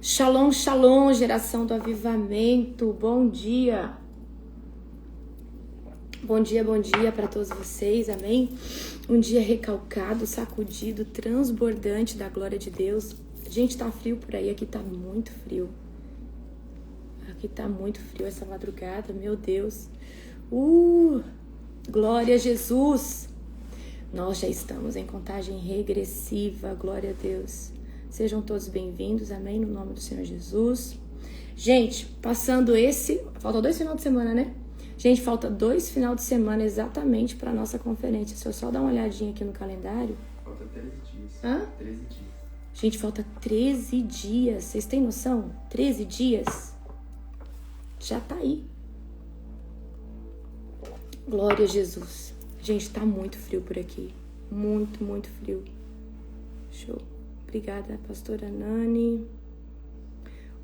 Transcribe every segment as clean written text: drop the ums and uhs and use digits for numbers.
Shalom, shalom, geração do avivamento, bom dia. Bom dia para todos vocês, amém? Um dia recalcado, sacudido, transbordante da glória de Deus. Gente, tá frio por aí, aqui tá muito frio. Aqui tá muito frio essa madrugada, meu Deus. Glória a Jesus. Nós já estamos em contagem regressiva, glória a Deus. Sejam todos bem-vindos, amém, no nome do Senhor Jesus. Gente, passando falta 2 finais de semana, né? Gente, falta 2 finais de semana exatamente para nossa conferência. Se eu só dar uma olhadinha aqui no calendário. Falta 13 dias. 13 dias. Gente, falta 13 dias. Vocês têm noção? 13 dias. Já tá aí. Glória a Jesus. Gente, tá muito frio por aqui. Muito, muito frio. Show. Obrigada, pastora Nani.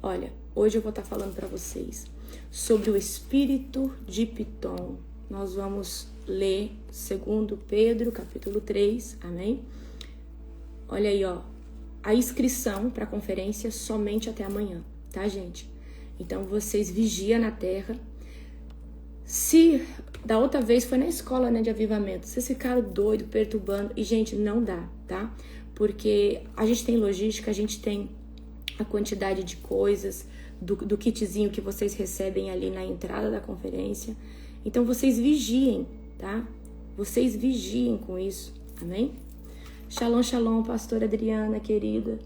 Olha, hoje eu vou estar falando para vocês sobre o espírito de Pitom. Nós vamos ler 2 Pedro, capítulo 3, amém? Olha aí, ó, a inscrição para a conferência somente até amanhã, tá, gente? Então, vocês vigiam na terra. Se da outra vez foi na escola, né, de avivamento, vocês ficaram doidos, perturbando, e, gente, não dá, tá? Porque a gente tem logística, a gente tem a quantidade de coisas, do kitzinho que vocês recebem ali na entrada da conferência. Então, vocês vigiem, tá? Vocês vigiem com isso, amém? Shalom, shalom, pastora Adriana, querida.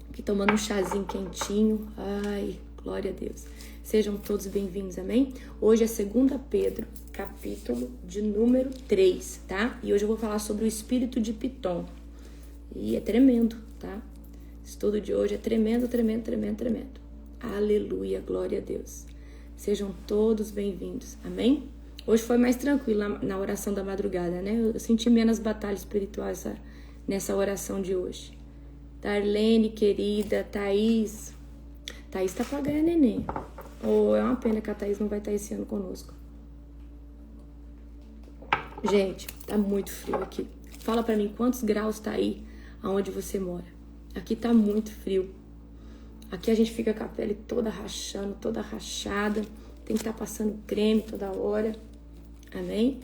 Aqui tomando um chazinho quentinho. Ai, glória a Deus. Sejam todos bem-vindos, amém? Hoje é 2 Pedro, capítulo de número 3, tá? E hoje eu vou falar sobre o espírito de Pitom. E é tremendo, tá? O estudo de hoje é tremendo, tremendo, tremendo, tremendo. Aleluia, glória a Deus. Sejam todos bem-vindos, amém? Hoje foi mais tranquilo na oração da madrugada, né? Eu senti menos batalha espiritual nessa oração de hoje. Darlene, querida, Thaís. Thaís tá pra ganhar neném. Ou é uma pena que a Thaís não vai estar esse ano conosco. Gente, tá muito frio aqui. Fala pra mim quantos graus tá aí aonde você mora. Aqui tá muito frio. Aqui a gente fica com a pele toda rachando, toda rachada. Tem que estar passando creme toda hora. Amém?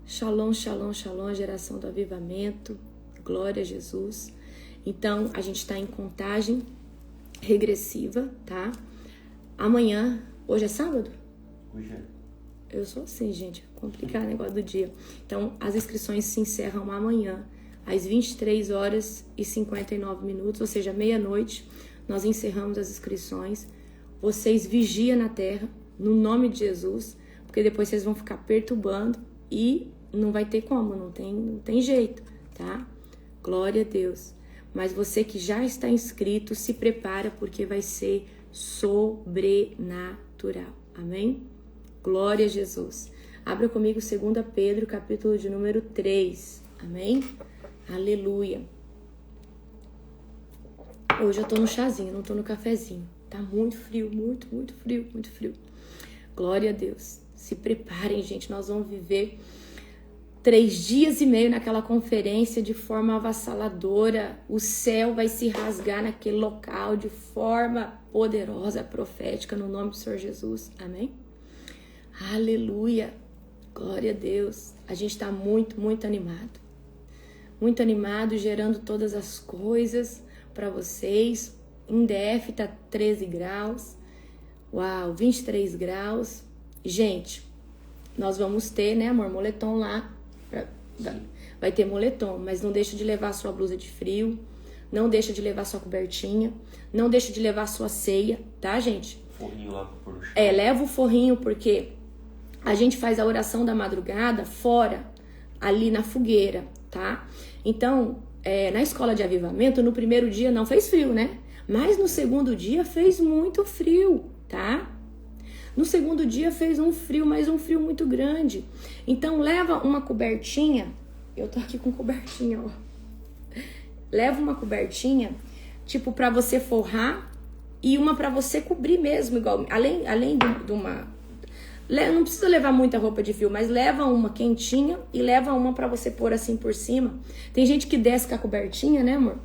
Shalom, shalom, shalom, geração do avivamento. Glória a Jesus. Então, a gente tá em contagem regressiva, tá? Amanhã, hoje é sábado? Hoje é. Eu sou assim, gente, é complicado o negócio do dia. Então, as inscrições se encerram amanhã, às 23h59, ou seja, meia-noite, nós encerramos as inscrições. Vocês vigiam na terra, no nome de Jesus, porque depois vocês vão ficar perturbando e não vai ter como, não tem jeito, tá? Glória a Deus. Mas você que já está inscrito, se prepara, porque vai ser sobrenatural. Amém? Glória a Jesus. Abra comigo 2 Pedro, capítulo de número 3. Amém? Aleluia. Hoje eu tô no chazinho, não tô no cafezinho. Tá muito frio, muito, muito frio, muito frio. Glória a Deus. Se preparem, gente. Nós vamos viver 3 dias e meio naquela conferência de forma avassaladora. O céu vai se rasgar naquele local de forma poderosa, profética, no nome do Senhor Jesus. Amém? Aleluia. Glória a Deus. A gente está muito, muito animado. Muito animado, gerando todas as coisas para vocês. Em DF tá 13 graus. Uau, 23 graus. Gente, nós vamos ter, né, amor, moletom lá. Vai ter moletom, mas não deixa de levar sua blusa de frio, não deixa de levar sua cobertinha, não deixa de levar sua ceia, tá, gente? Forrinho lá pra pôr no chão. Leva o forrinho, porque a gente faz a oração da madrugada fora, ali na fogueira, tá? Então, na escola de avivamento, no primeiro dia não fez frio, né? Mas no segundo dia fez muito frio, tá? No segundo dia fez um frio, mas um frio muito grande. Então, leva uma cobertinha. Eu tô aqui com cobertinha, ó. Leva uma cobertinha, tipo, pra você forrar e uma pra você cobrir mesmo, igual. Além de uma... Não precisa levar muita roupa de frio, mas leva uma quentinha e leva uma pra você pôr assim por cima. Tem gente que desce com a cobertinha, né, amor?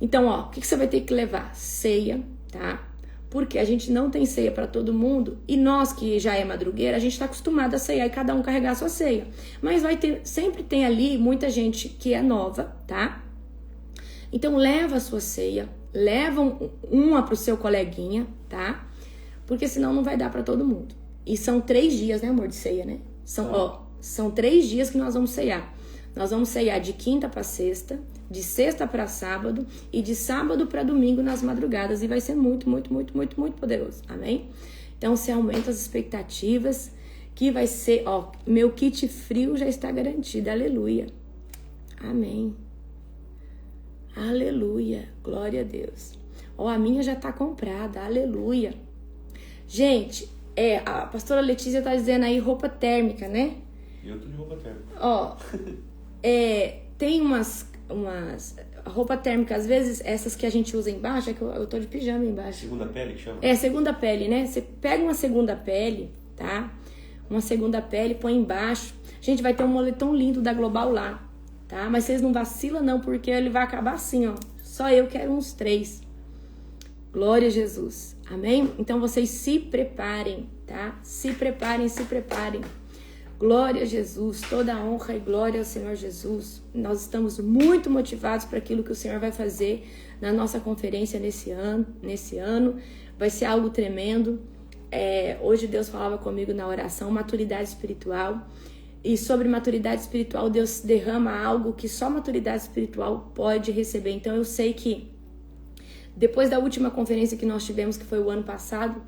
Então, ó, o que você vai ter que levar? Ceia, tá? Porque a gente não tem ceia para todo mundo e nós que já é madrugueira, a gente está acostumado a ceiar e cada um carregar a sua ceia. Mas sempre tem ali muita gente que é nova, tá? Então leva a sua ceia, leva uma pro seu coleguinha, tá? Porque senão não vai dar para todo mundo. E são 3 dias, né, amor, de ceia, né? São 3 dias que nós vamos ceiar. Nós vamos ceiar de quinta para sexta, de sexta para sábado e de sábado para domingo nas madrugadas. E vai ser muito, muito, muito, muito, muito poderoso. Amém? Então, você aumenta as expectativas, que vai ser, ó, meu kit frio já está garantido. Aleluia. Amém. Aleluia. Glória a Deus. Ó, a minha já está comprada. Aleluia. Gente, a pastora Letícia tá dizendo aí roupa térmica, né? Eu tô de roupa térmica. Ó, tem umas roupa térmica, às vezes essas que a gente usa embaixo, é que eu tô de pijama embaixo. Segunda pele que chama? Segunda pele, né? Você pega uma segunda pele, tá? Uma segunda pele, põe embaixo. Gente, vai ter um moletom lindo da Global lá, tá? Mas vocês não vacilam não, porque ele vai acabar assim, ó. Só eu quero uns 3. Glória a Jesus. Amém? Então vocês se preparem, tá? Se preparem, se preparem. Glória a Jesus, toda a honra e glória ao Senhor Jesus. Nós estamos muito motivados para aquilo que o Senhor vai fazer na nossa conferência nesse ano. Vai ser algo tremendo. Hoje Deus falava comigo na oração, maturidade espiritual. E sobre maturidade espiritual, Deus derrama algo que só maturidade espiritual pode receber. Então eu sei que depois da última conferência que nós tivemos, que foi o ano passado,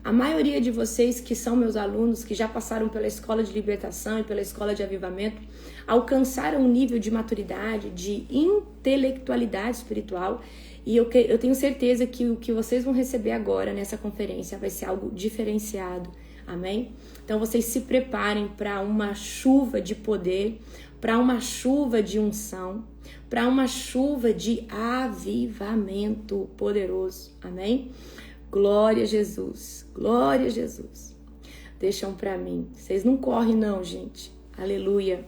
a maioria de vocês que são meus alunos, que já passaram pela escola de libertação e pela escola de avivamento, alcançaram um nível de maturidade, de intelectualidade espiritual. E eu tenho certeza que o que vocês vão receber agora nessa conferência vai ser algo diferenciado. Amém? Então vocês se preparem para uma chuva de poder, para uma chuva de unção, para uma chuva de avivamento poderoso. Amém? Glória a Jesus, glória a Jesus. Deixam para mim. Vocês não correm não, gente. Aleluia.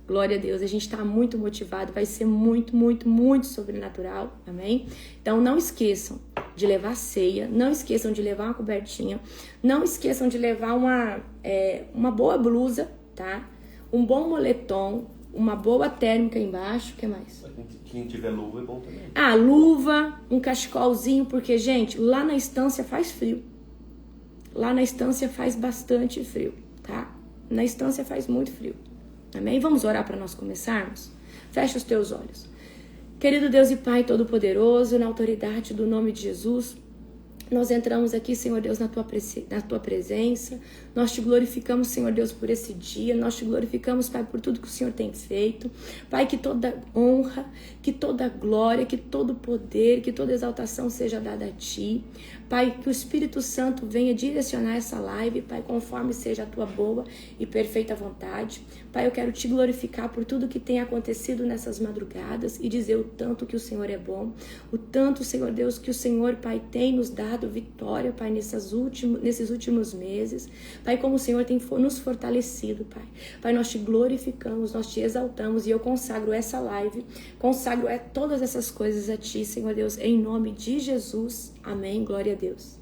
Glória a Deus. A gente está muito motivado. Vai ser muito, muito, muito sobrenatural. Amém? Então não esqueçam de levar ceia. Não esqueçam de levar uma cobertinha. Não esqueçam de levar uma boa blusa, tá? Um bom moletom. Uma boa térmica embaixo. O que mais? Quem tiver luva é bom também. Luva, um cachecolzinho, porque, gente, lá na estância faz frio. Lá na estância faz bastante frio, tá? Na estância faz muito frio. Amém? Vamos orar para nós começarmos? Fecha os teus olhos. Querido Deus e Pai Todo-Poderoso, na autoridade do nome de Jesus, nós entramos aqui, Senhor Deus, na tua presença. Nós te glorificamos, Senhor Deus, por esse dia. Nós te glorificamos, Pai, por tudo que o Senhor tem feito. Pai, que toda honra, que toda glória, que todo poder, que toda exaltação seja dada a Ti. Pai, que o Espírito Santo venha direcionar essa live, Pai, conforme seja a Tua boa e perfeita vontade. Pai, eu quero Te glorificar por tudo que tem acontecido nessas madrugadas e dizer o tanto que o Senhor é bom, o tanto, Senhor Deus, que o Senhor, Pai, tem nos dado vitória, Pai, nesses últimos meses. Pai, como o Senhor tem nos fortalecido, Pai. Pai, nós Te glorificamos, nós Te exaltamos e eu consagro essa live, consagro todas essas coisas a Ti, Senhor Deus, em nome de Jesus. Amém. Glória a Deus.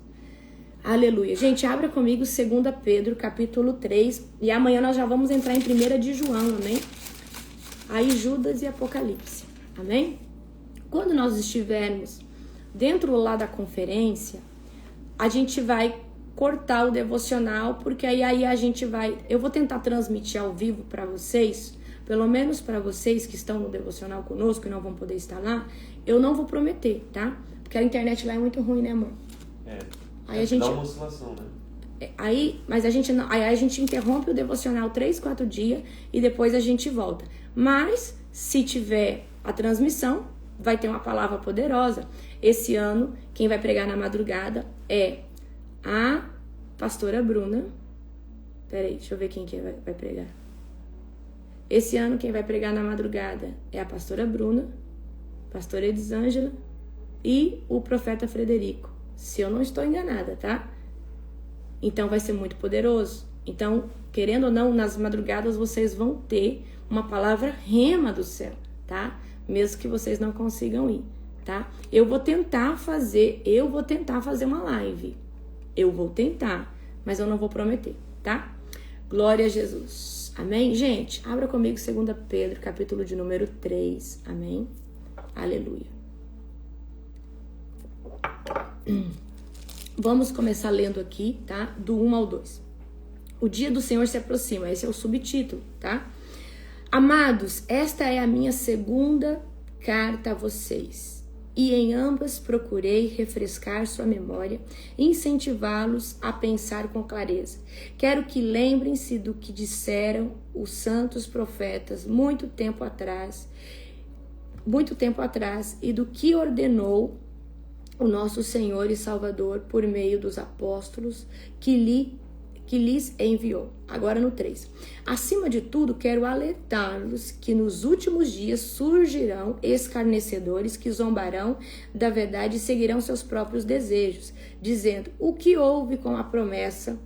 Aleluia. Gente, abra comigo 2 Pedro, capítulo 3. E amanhã nós já vamos entrar em 1 de João, amém? Aí Judas e Apocalipse, amém? Quando nós estivermos dentro lá da conferência, a gente vai cortar o devocional, porque aí a gente vai... Eu vou tentar transmitir ao vivo para vocês, pelo menos para vocês que estão no devocional conosco e não vão poder estar lá. Eu não vou prometer, tá? Porque a internet lá é muito ruim, né, amor? Aí a gente dá uma oscilação, né? Aí a gente interrompe o devocional 3, 4 dias e depois a gente volta. Mas, se tiver a transmissão, vai ter uma palavra poderosa. Esse ano, quem vai pregar na madrugada é a pastora Bruna. Peraí, deixa eu ver quem que vai pregar. Esse ano, quem vai pregar na madrugada é a pastora Bruna, pastora Elisângela e o profeta Frederico, se eu não estou enganada, tá? Então vai ser muito poderoso. Então, querendo ou não, nas madrugadas vocês vão ter uma palavra rema do céu, tá? Mesmo que vocês não consigam ir, tá? Eu vou tentar fazer uma live. Eu vou tentar, mas eu não vou prometer, tá? Glória a Jesus. Amém? Gente, abra comigo 2 Pedro, capítulo de número 3. Amém? Aleluia. Vamos começar lendo aqui, tá? Do 1 ao 2. O dia do Senhor se aproxima. Esse é o subtítulo, tá? Amados, esta é a minha segunda carta a vocês. E em ambas procurei refrescar sua memória e incentivá-los a pensar com clareza. Quero que lembrem-se do que disseram os santos profetas muito tempo atrás, e do que ordenou o nosso Senhor e Salvador por meio dos apóstolos que lhes enviou. Agora no 3. Acima de tudo, quero alertá-los que nos últimos dias surgirão escarnecedores que zombarão da verdade e seguirão seus próprios desejos, dizendo o que houve com a promessa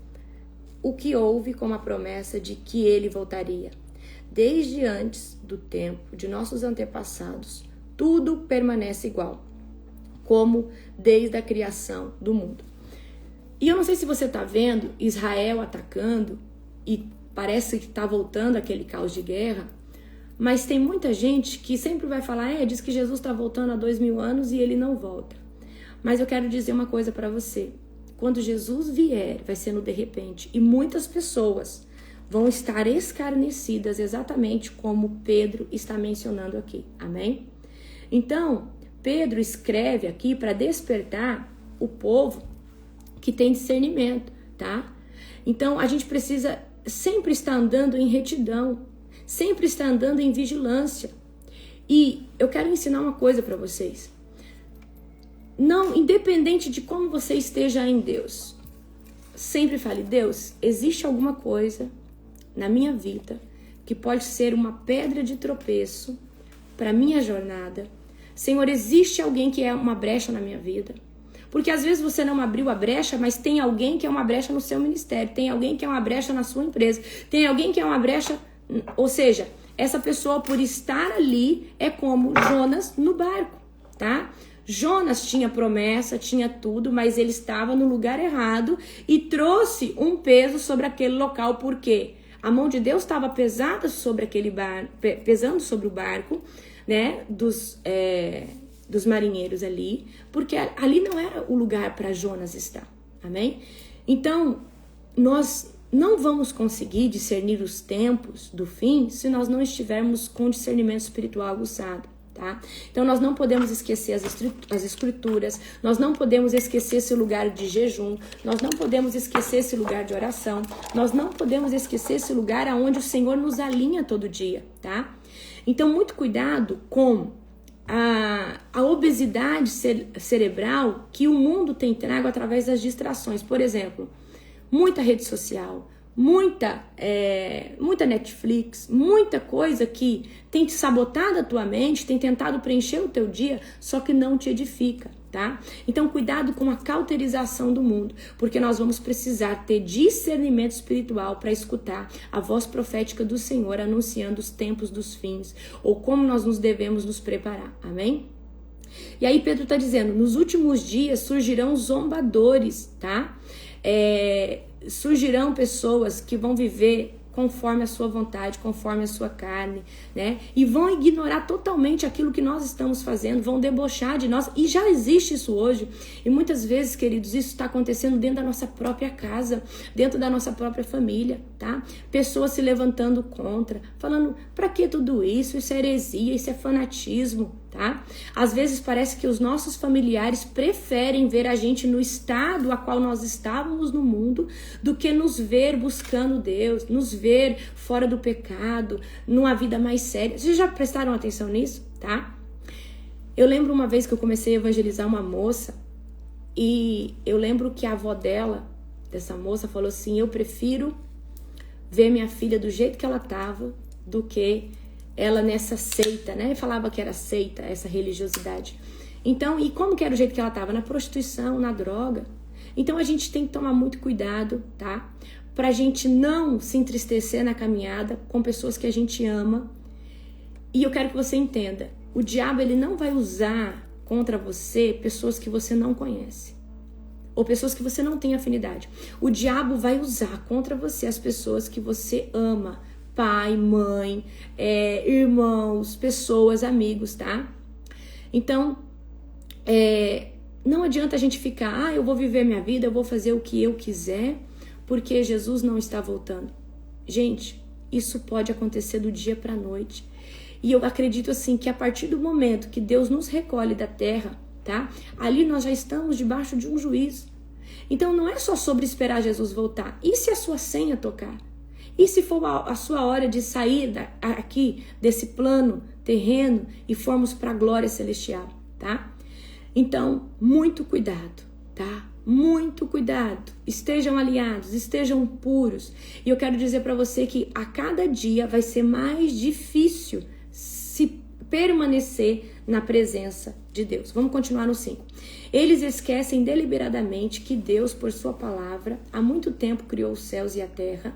de que ele voltaria. Desde antes do tempo de nossos antepassados, tudo permanece igual, como desde a criação do mundo. E eu não sei se você está vendo Israel atacando e parece que está voltando aquele caos de guerra, mas tem muita gente que sempre vai falar, diz que Jesus está voltando há 2000 anos e ele não volta. Mas eu quero dizer uma coisa para você. Quando Jesus vier, vai ser no de repente. E muitas pessoas vão estar escarnecidas exatamente como Pedro está mencionando aqui. Amém? Então, Pedro escreve aqui para despertar o povo que tem discernimento, tá? Então, a gente precisa sempre estar andando em retidão, sempre estar andando em vigilância. E eu quero ensinar uma coisa para vocês. Não, independente de como você esteja em Deus, sempre fale, Deus, existe alguma coisa na minha vida que pode ser uma pedra de tropeço para minha jornada. Senhor, existe alguém que é uma brecha na minha vida? Porque às vezes você não abriu a brecha, mas tem alguém que é uma brecha no seu ministério, tem alguém que é uma brecha na sua empresa, tem alguém que é uma brecha, ou seja, essa pessoa por estar ali é como Jonas no barco, tá? Jonas tinha promessa, tinha tudo, mas ele estava no lugar errado e trouxe um peso sobre aquele local, porque a mão de Deus estava pesada sobre aquele barco, pesando sobre o barco, né, dos marinheiros ali, porque ali não era o lugar para Jonas estar, amém? Então, nós não vamos conseguir discernir os tempos do fim se nós não estivermos com discernimento espiritual aguçado, tá? Então, nós não podemos esquecer as escrituras, nós não podemos esquecer esse lugar de jejum, nós não podemos esquecer esse lugar de oração, nós não podemos esquecer esse lugar aonde o Senhor nos alinha todo dia, tá? Então, muito cuidado com a obesidade cerebral que o mundo tem trago através das distrações. Por exemplo, muita rede social, muita Netflix, muita coisa que tem te sabotado a tua mente, tem tentado preencher o teu dia, só que não te edifica, tá? Então, cuidado com a cauterização do mundo, porque nós vamos precisar ter discernimento espiritual para escutar a voz profética do Senhor anunciando os tempos dos fins, ou como nós nos devemos nos preparar, amém? E aí Pedro está dizendo, nos últimos dias surgirão zombadores, tá? Surgirão pessoas que vão viver conforme a sua vontade, conforme a sua carne, né? E vão ignorar totalmente aquilo que nós estamos fazendo, vão debochar de nós, e já existe isso hoje. E muitas vezes, queridos, isso está acontecendo dentro da nossa própria casa, dentro da nossa própria família, tá? Pessoas se levantando contra, falando, pra que tudo isso? Isso é heresia, isso é fanatismo, tá? Às vezes parece que os nossos familiares preferem ver a gente no estado a qual nós estávamos no mundo do que nos ver buscando Deus, nos ver fora do pecado, numa vida mais séria. Vocês já prestaram atenção nisso, tá? Eu lembro uma vez que eu comecei a evangelizar uma moça e eu lembro que a avó dessa moça, falou assim, eu prefiro ver minha filha do jeito que ela estava do que ela nessa seita, né? Falava que era seita, essa religiosidade. Então, e como que era o jeito que ela estava? Na prostituição, na droga. Então, a gente tem que tomar muito cuidado, tá? Pra gente não se entristecer na caminhada com pessoas que a gente ama. E eu quero que você entenda, o diabo, ele não vai usar contra você pessoas que você não conhece, ou pessoas que você não tem afinidade. O diabo vai usar contra você as pessoas que você ama, pai, mãe, irmãos, pessoas, amigos, tá? Então, não adianta a gente ficar, eu vou viver minha vida, eu vou fazer o que eu quiser, porque Jesus não está voltando. Gente, isso pode acontecer do dia para a noite. E eu acredito assim que a partir do momento que Deus nos recolhe da terra, tá? Ali nós já estamos debaixo de um juízo. Então não é só sobre esperar Jesus voltar. E se a sua senha tocar? E se for a sua hora de sair aqui desse plano terreno e formos para a glória celestial, tá? Então, muito cuidado, tá? Muito cuidado. Estejam alinhados, estejam puros. E eu quero dizer para você que a cada dia vai ser mais difícil se permanecer na presença de Deus. Vamos continuar no 5. Eles esquecem deliberadamente que Deus, por sua palavra, há muito tempo criou os céus e a terra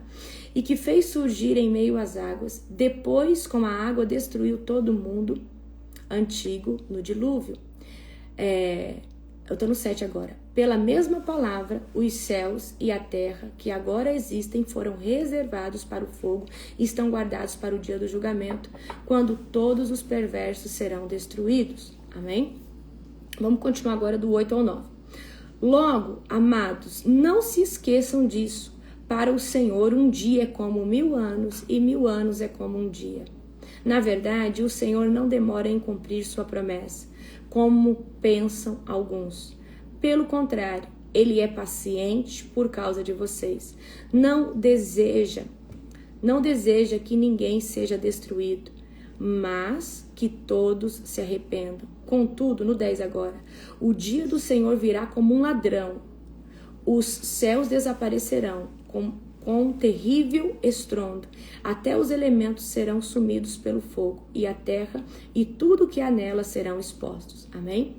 e que fez surgir em meio às águas, depois, como a água destruiu todo o mundo antigo no dilúvio. Eu tô no 7 agora. Pela mesma palavra, os céus e a terra que agora existem foram reservados para o fogo e estão guardados para o dia do julgamento, quando todos os perversos serão destruídos. Amém? Vamos continuar agora do 8 ao 9. Logo, amados, não se esqueçam disso. Para o Senhor, um dia é como 1000 anos e 1000 anos é como um dia. Na verdade, o Senhor não demora em cumprir sua promessa, como pensam alguns. Pelo contrário, ele é paciente por causa de vocês. Não deseja que ninguém seja destruído, mas que todos se arrependam. Contudo, no 10 agora, o dia do Senhor virá como um ladrão. Os céus desaparecerão com terrível estrondo. Até os elementos serão sumidos pelo fogo, e a terra e tudo que há nela serão expostos. Amém?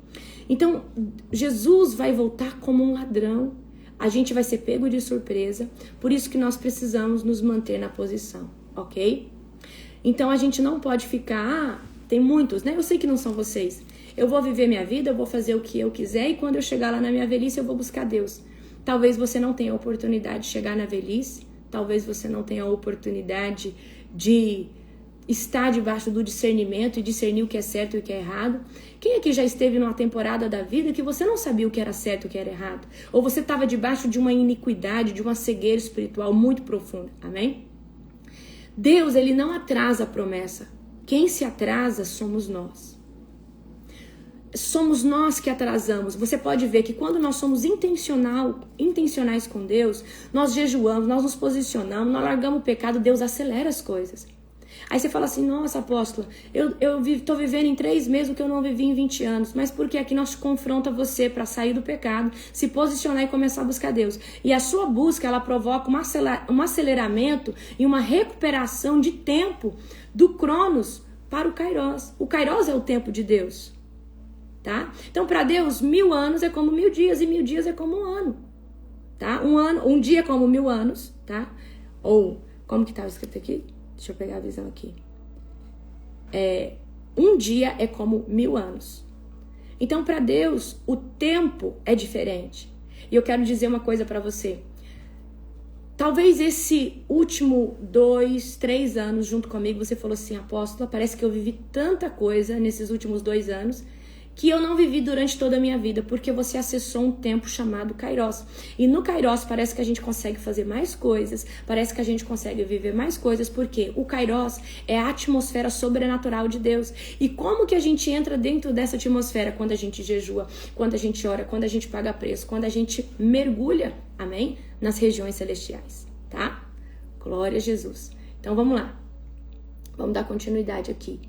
Então, Jesus vai voltar como um ladrão. A gente vai ser pego de surpresa. Por isso que nós precisamos nos manter na posição, ok? Então, a gente não pode ficar... tem muitos, né? Eu sei que não são vocês. Eu vou viver minha vida, eu vou fazer o que eu quiser, e quando eu chegar lá na minha velhice, eu vou buscar Deus. Talvez você não tenha a oportunidade de chegar na velhice, talvez você não tenha a oportunidade de estar debaixo do discernimento e discernir o que é certo e o que é errado. Quem aqui já esteve numa temporada da vida que você não sabia o que era certo e o que era errado? Ou você estava debaixo de uma iniquidade, de uma cegueira espiritual muito profunda, amém? Deus, ele não atrasa a promessa. Quem se atrasa somos nós. Somos nós que atrasamos. Você pode ver que quando nós somos intencionais com Deus, nós jejuamos, nós nos posicionamos, nós largamos o pecado, Deus acelera as coisas. Aí você fala assim, nossa, apóstola, eu tô vivendo em 3 meses o que eu não vivi em 20 anos. Mas por que aqui nós confronta você para sair do pecado, se posicionar e começar a buscar Deus? E a sua busca, ela provoca um aceleramento e uma recuperação de tempo do Cronos para o Kairos. O Kairos é o tempo de Deus, tá? Então, para Deus, 1000 anos é como 1000 dias e 1000 dias é como um ano, tá? Um dia é como 1000 anos, tá? Ou, como que estava escrito aqui? Deixa eu pegar a visão aqui. Um dia é como 1000 anos. Então, para Deus, o tempo é diferente. E eu quero dizer uma coisa para você. Talvez esse último 2, 3 anos junto comigo, você falou assim, apóstola, parece que eu vivi tanta coisa nesses últimos 2 anos que eu não vivi durante toda a minha vida, porque você acessou um tempo chamado Kairos. E no Kairos parece que a gente consegue fazer mais coisas, parece que a gente consegue viver mais coisas, porque o Kairos é a atmosfera sobrenatural de Deus. E como que a gente entra dentro dessa atmosfera? Quando a gente jejua, quando a gente ora, quando a gente paga preço, quando a gente mergulha, amém? Nas regiões celestiais, tá? Glória a Jesus. Então vamos lá. Vamos dar continuidade aqui.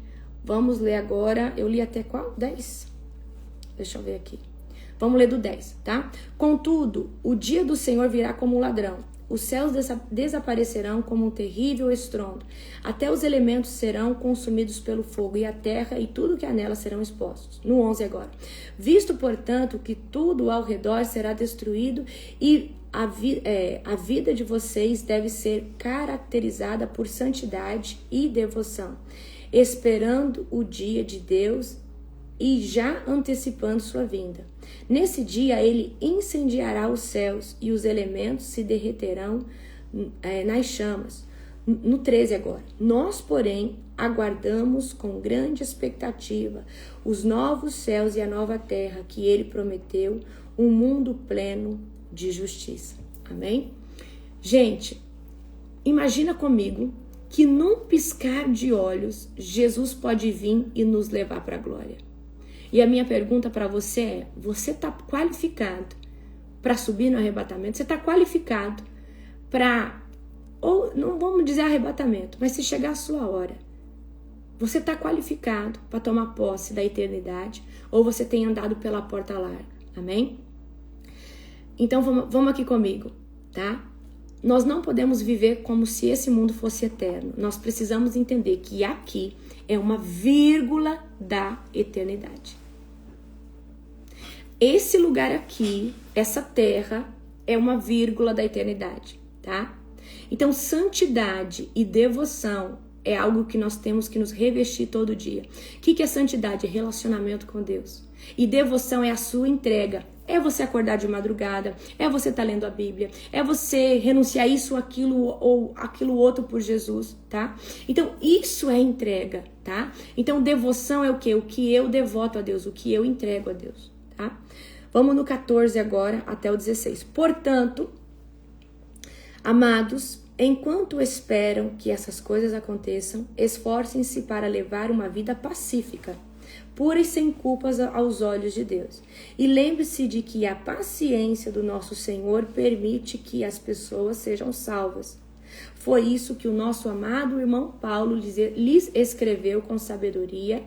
Vamos ler agora, eu li até qual? 10? Deixa eu ver aqui. Vamos ler do 10, tá? Contudo, o dia do Senhor virá como um ladrão. Os céus desaparecerão como um terrível estrondo. Até os elementos serão consumidos pelo fogo, e a terra e tudo que há nela serão expostos. No 11 agora. Visto, portanto, que tudo ao redor será destruído, e a vida de vocês deve ser caracterizada por santidade e devoção, esperando o dia de Deus e já antecipando sua vinda. Nesse dia, ele incendiará os céus e os elementos se derreterão nas chamas. No 13 agora. Nós, porém, aguardamos com grande expectativa os novos céus e a nova terra que ele prometeu, um mundo pleno de justiça. Amém? Gente, imagina comigo que num piscar de olhos, Jesus pode vir e nos levar para a glória. E a minha pergunta para você é, você está qualificado para subir no arrebatamento? Você está qualificado para, ou não vamos dizer arrebatamento, mas se chegar a sua hora, você está qualificado para tomar posse da eternidade, ou você tem andado pela porta larga? Amém? Então vamos aqui comigo, tá? Nós não podemos viver como se esse mundo fosse eterno. Nós precisamos entender que aqui é uma vírgula da eternidade. Esse lugar aqui, essa terra, é uma vírgula da eternidade, tá? Então, santidade e devoção é algo que nós temos que nos revestir todo dia. O que é santidade? É relacionamento com Deus. E devoção é a sua entrega. É você acordar de madrugada, é você estar lendo a Bíblia, é você renunciar isso, aquilo ou aquilo outro por Jesus, tá? Então, isso é entrega, tá? Então, devoção é o quê? O que eu devoto a Deus, o que eu entrego a Deus, tá? Vamos no 14 agora até o 16. Portanto, amados, enquanto esperam que essas coisas aconteçam, esforcem-se para levar uma vida pacífica, pura e sem culpas aos olhos de Deus. E lembre-se de que a paciência do nosso Senhor permite que as pessoas sejam salvas. Foi isso que o nosso amado irmão Paulo lhes escreveu com sabedoria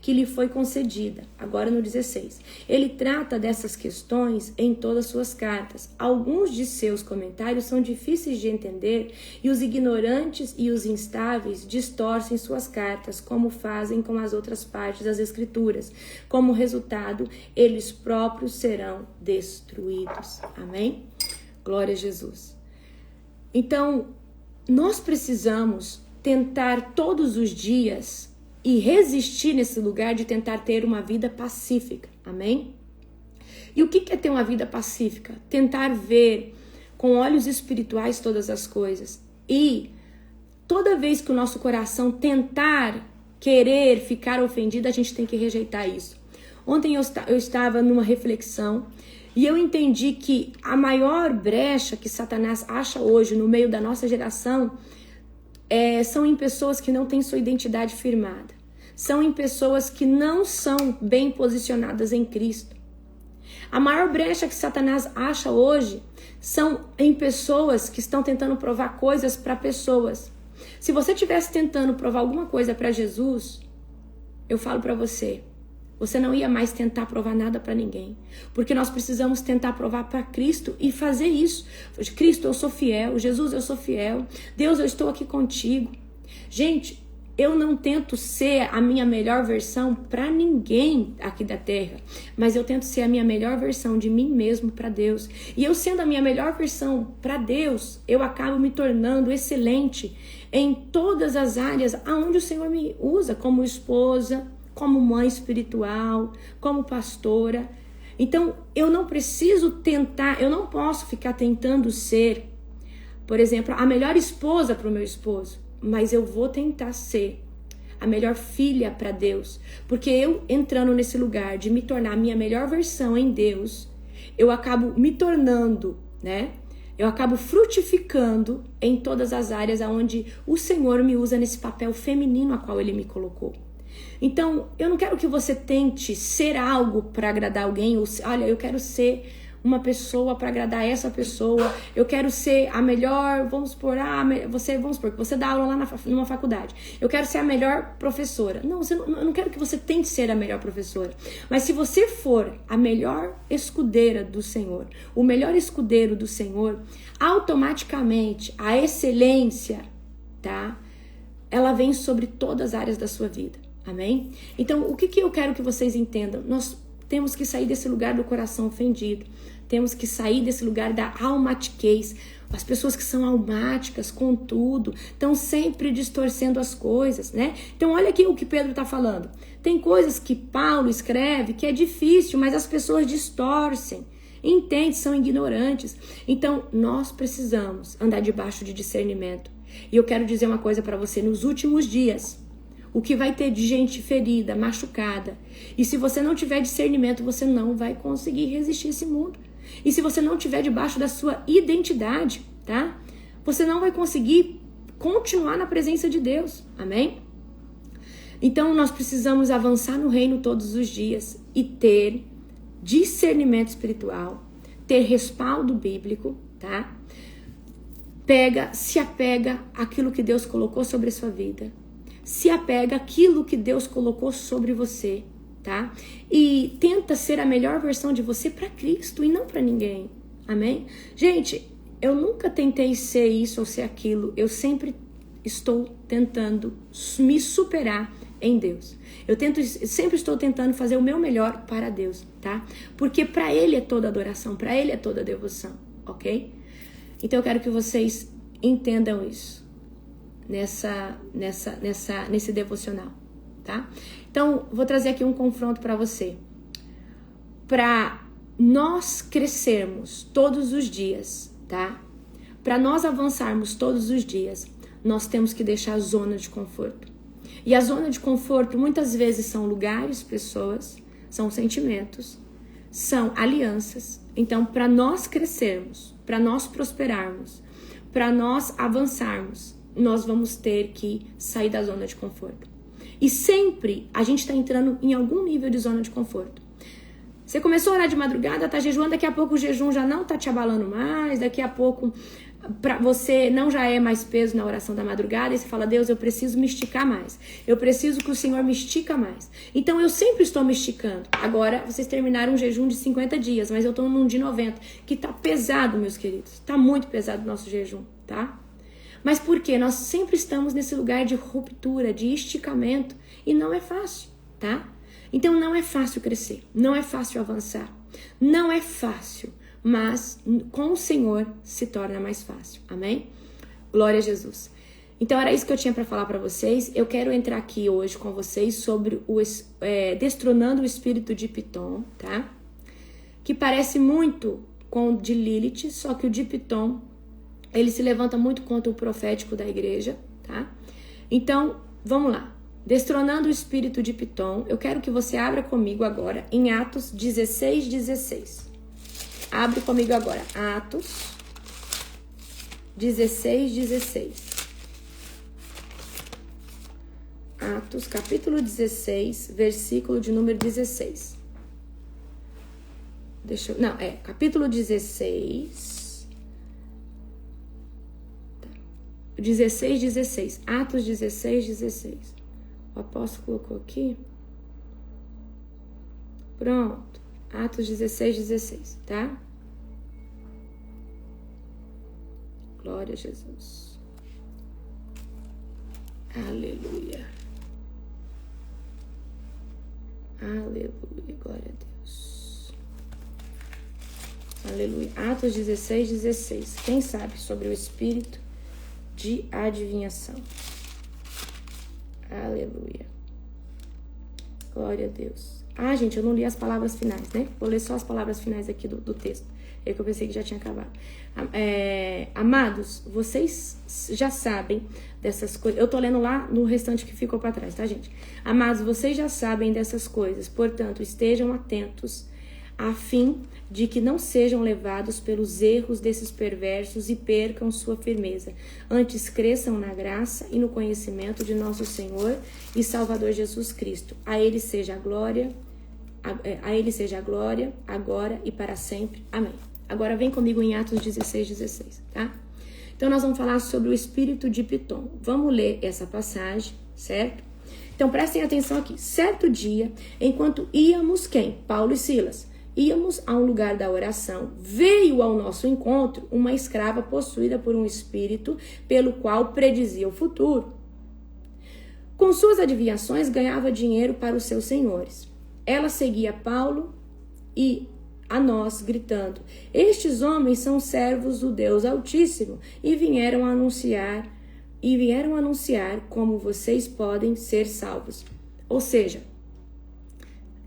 que lhe foi concedida. Agora no 16. Ele trata dessas questões em todas suas cartas. Alguns de seus comentários são difíceis de entender e os ignorantes e os instáveis distorcem suas cartas, como fazem com as outras partes das Escrituras. Como resultado, eles próprios serão destruídos. Amém? Glória a Jesus. Então, nós precisamos tentar todos os dias e resistir nesse lugar de tentar ter uma vida pacífica, amém? E o que é ter uma vida pacífica? Tentar ver com olhos espirituais todas as coisas. E toda vez que o nosso coração tentar querer ficar ofendido, a gente tem que rejeitar isso. Ontem eu estava numa reflexão e eu entendi que a maior brecha que Satanás acha hoje no meio da nossa geração são em pessoas que não têm sua identidade firmada. São em pessoas que não são bem posicionadas em Cristo. A maior brecha que Satanás acha hoje são em pessoas que estão tentando provar coisas para pessoas. Se você estivesse tentando provar alguma coisa para Jesus, eu falo para você, você não ia mais tentar provar nada para ninguém. Porque nós precisamos tentar provar para Cristo e fazer isso. Cristo, eu sou fiel. Jesus, eu sou fiel. Deus, eu estou aqui contigo. Gente, eu não tento ser a minha melhor versão para ninguém aqui da terra. Mas eu tento ser a minha melhor versão de mim mesmo para Deus. E eu sendo a minha melhor versão para Deus, eu acabo me tornando excelente em todas as áreas aonde o Senhor me usa, como esposa, como mãe espiritual, como pastora. Então, eu não preciso tentar, eu não posso ficar tentando ser, por exemplo, a melhor esposa para o meu esposo, mas eu vou tentar ser a melhor filha para Deus, porque eu entrando nesse lugar de me tornar a minha melhor versão em Deus, eu acabo me tornando, né? Eu acabo frutificando em todas as áreas onde o Senhor me usa nesse papel feminino a qual Ele me colocou. Então, eu não quero que você tente ser algo para agradar alguém, ou olha, eu quero ser uma pessoa para agradar essa pessoa, eu quero ser a melhor, vamos supor que você dá aula lá numa faculdade, eu quero ser a melhor professora. Não, eu não quero que você tente ser a melhor professora, mas se você for a melhor escudeira do Senhor, o melhor escudeiro do Senhor, automaticamente a excelência, tá? Ela vem sobre todas as áreas da sua vida. Amém? Então, o que eu quero que vocês entendam? Nós temos que sair desse lugar do coração ofendido. Temos que sair desse lugar da almatiquez. As pessoas que são almáticas com tudo, estão sempre distorcendo as coisas, né? Então olha aqui o que Pedro está falando. Tem coisas que Paulo escreve que é difícil, mas as pessoas distorcem. Entende? São ignorantes. Então nós precisamos andar debaixo de discernimento. E eu quero dizer uma coisa para você, nos últimos dias, o que vai ter de gente ferida, machucada. E se você não tiver discernimento, você não vai conseguir resistir esse mundo. E se você não estiver debaixo da sua identidade, tá? Você não vai conseguir continuar na presença de Deus. Amém? Então nós precisamos avançar no reino todos os dias e ter discernimento espiritual, ter respaldo bíblico, tá? Se apega àquilo que Deus colocou sobre a sua vida. Se apega àquilo que Deus colocou sobre você, tá? E tenta ser a melhor versão de você para Cristo e não para ninguém. Amém? Gente, eu nunca tentei ser isso ou ser aquilo. Eu sempre estou tentando me superar em Deus. Sempre estou tentando fazer o meu melhor para Deus, tá? Porque para Ele é toda adoração, para Ele é toda devoção, ok? Então eu quero que vocês entendam isso nesse devocional, tá? Então vou trazer aqui um confronto para você. Para nós crescermos todos os dias, tá? Para nós avançarmos todos os dias, nós temos que deixar a zona de conforto. E a zona de conforto muitas vezes são lugares, pessoas, são sentimentos, são alianças. Então, para nós crescermos, para nós prosperarmos, para nós avançarmos, nós vamos ter que sair da zona de conforto. E sempre a gente está entrando em algum nível de zona de conforto. Você começou a orar de madrugada, tá jejuando, daqui a pouco o jejum já não tá te abalando mais, daqui a pouco para você não já é mais peso na oração da madrugada, e você fala, Deus, eu preciso me esticar mais. Eu preciso que o Senhor me estica mais. Então eu sempre estou me esticando. Agora vocês terminaram um jejum de 50 dias, mas eu estou num de 90, que tá pesado, meus queridos. Tá muito pesado o nosso jejum, tá? Mas por quê? Nós sempre estamos nesse lugar de ruptura, de esticamento, e não é fácil, tá? Então não é fácil crescer, não é fácil avançar, não é fácil, mas com o Senhor se torna mais fácil, amém? Glória a Jesus. Então era isso que eu tinha para falar para vocês. Eu quero entrar aqui hoje com vocês sobre destronando o espírito de Pitom, tá? Que parece muito com o de Lilith, só que o de Pitom, ele se levanta muito contra o profético da igreja, tá? Então, vamos lá. Destronando o espírito de Pitom, eu quero que você abra comigo agora em Atos 16:16. Abre comigo agora, Atos 16:16. Atos, capítulo 16, versículo de número 16. Capítulo 16. 16:16. Atos 16:16. O apóstolo colocou aqui. Pronto. Atos 16:16, tá? Glória a Jesus. Aleluia. Aleluia. Glória a Deus. Aleluia. Atos 16:16. Quem sabe sobre o espírito de adivinhação? Aleluia. Glória a Deus. Ah, gente, eu não li as palavras finais, né? Vou ler só as palavras finais aqui do texto. É que eu pensei que já tinha acabado. Amados, vocês já sabem dessas coisas. Eu tô lendo lá no restante que ficou para trás, tá, gente? Amados, vocês já sabem dessas coisas. Portanto, estejam atentos a fim de que não sejam levados pelos erros desses perversos e percam sua firmeza. Antes cresçam na graça e no conhecimento de nosso Senhor e Salvador Jesus Cristo. A Ele seja a glória, agora e para sempre. Amém. Agora vem comigo em Atos 16:16, tá? Então nós vamos falar sobre o espírito de Pitom. Vamos ler essa passagem, certo? Então prestem atenção aqui. Certo dia, enquanto íamos, Paulo e Silas, íamos a um lugar da oração, veio ao nosso encontro uma escrava possuída por um espírito pelo qual predizia o futuro. Com suas adivinhações ganhava dinheiro para os seus senhores. Ela seguia Paulo e a nós, gritando: estes homens são servos do Deus Altíssimo e vieram anunciar como vocês podem ser salvos. Ou seja,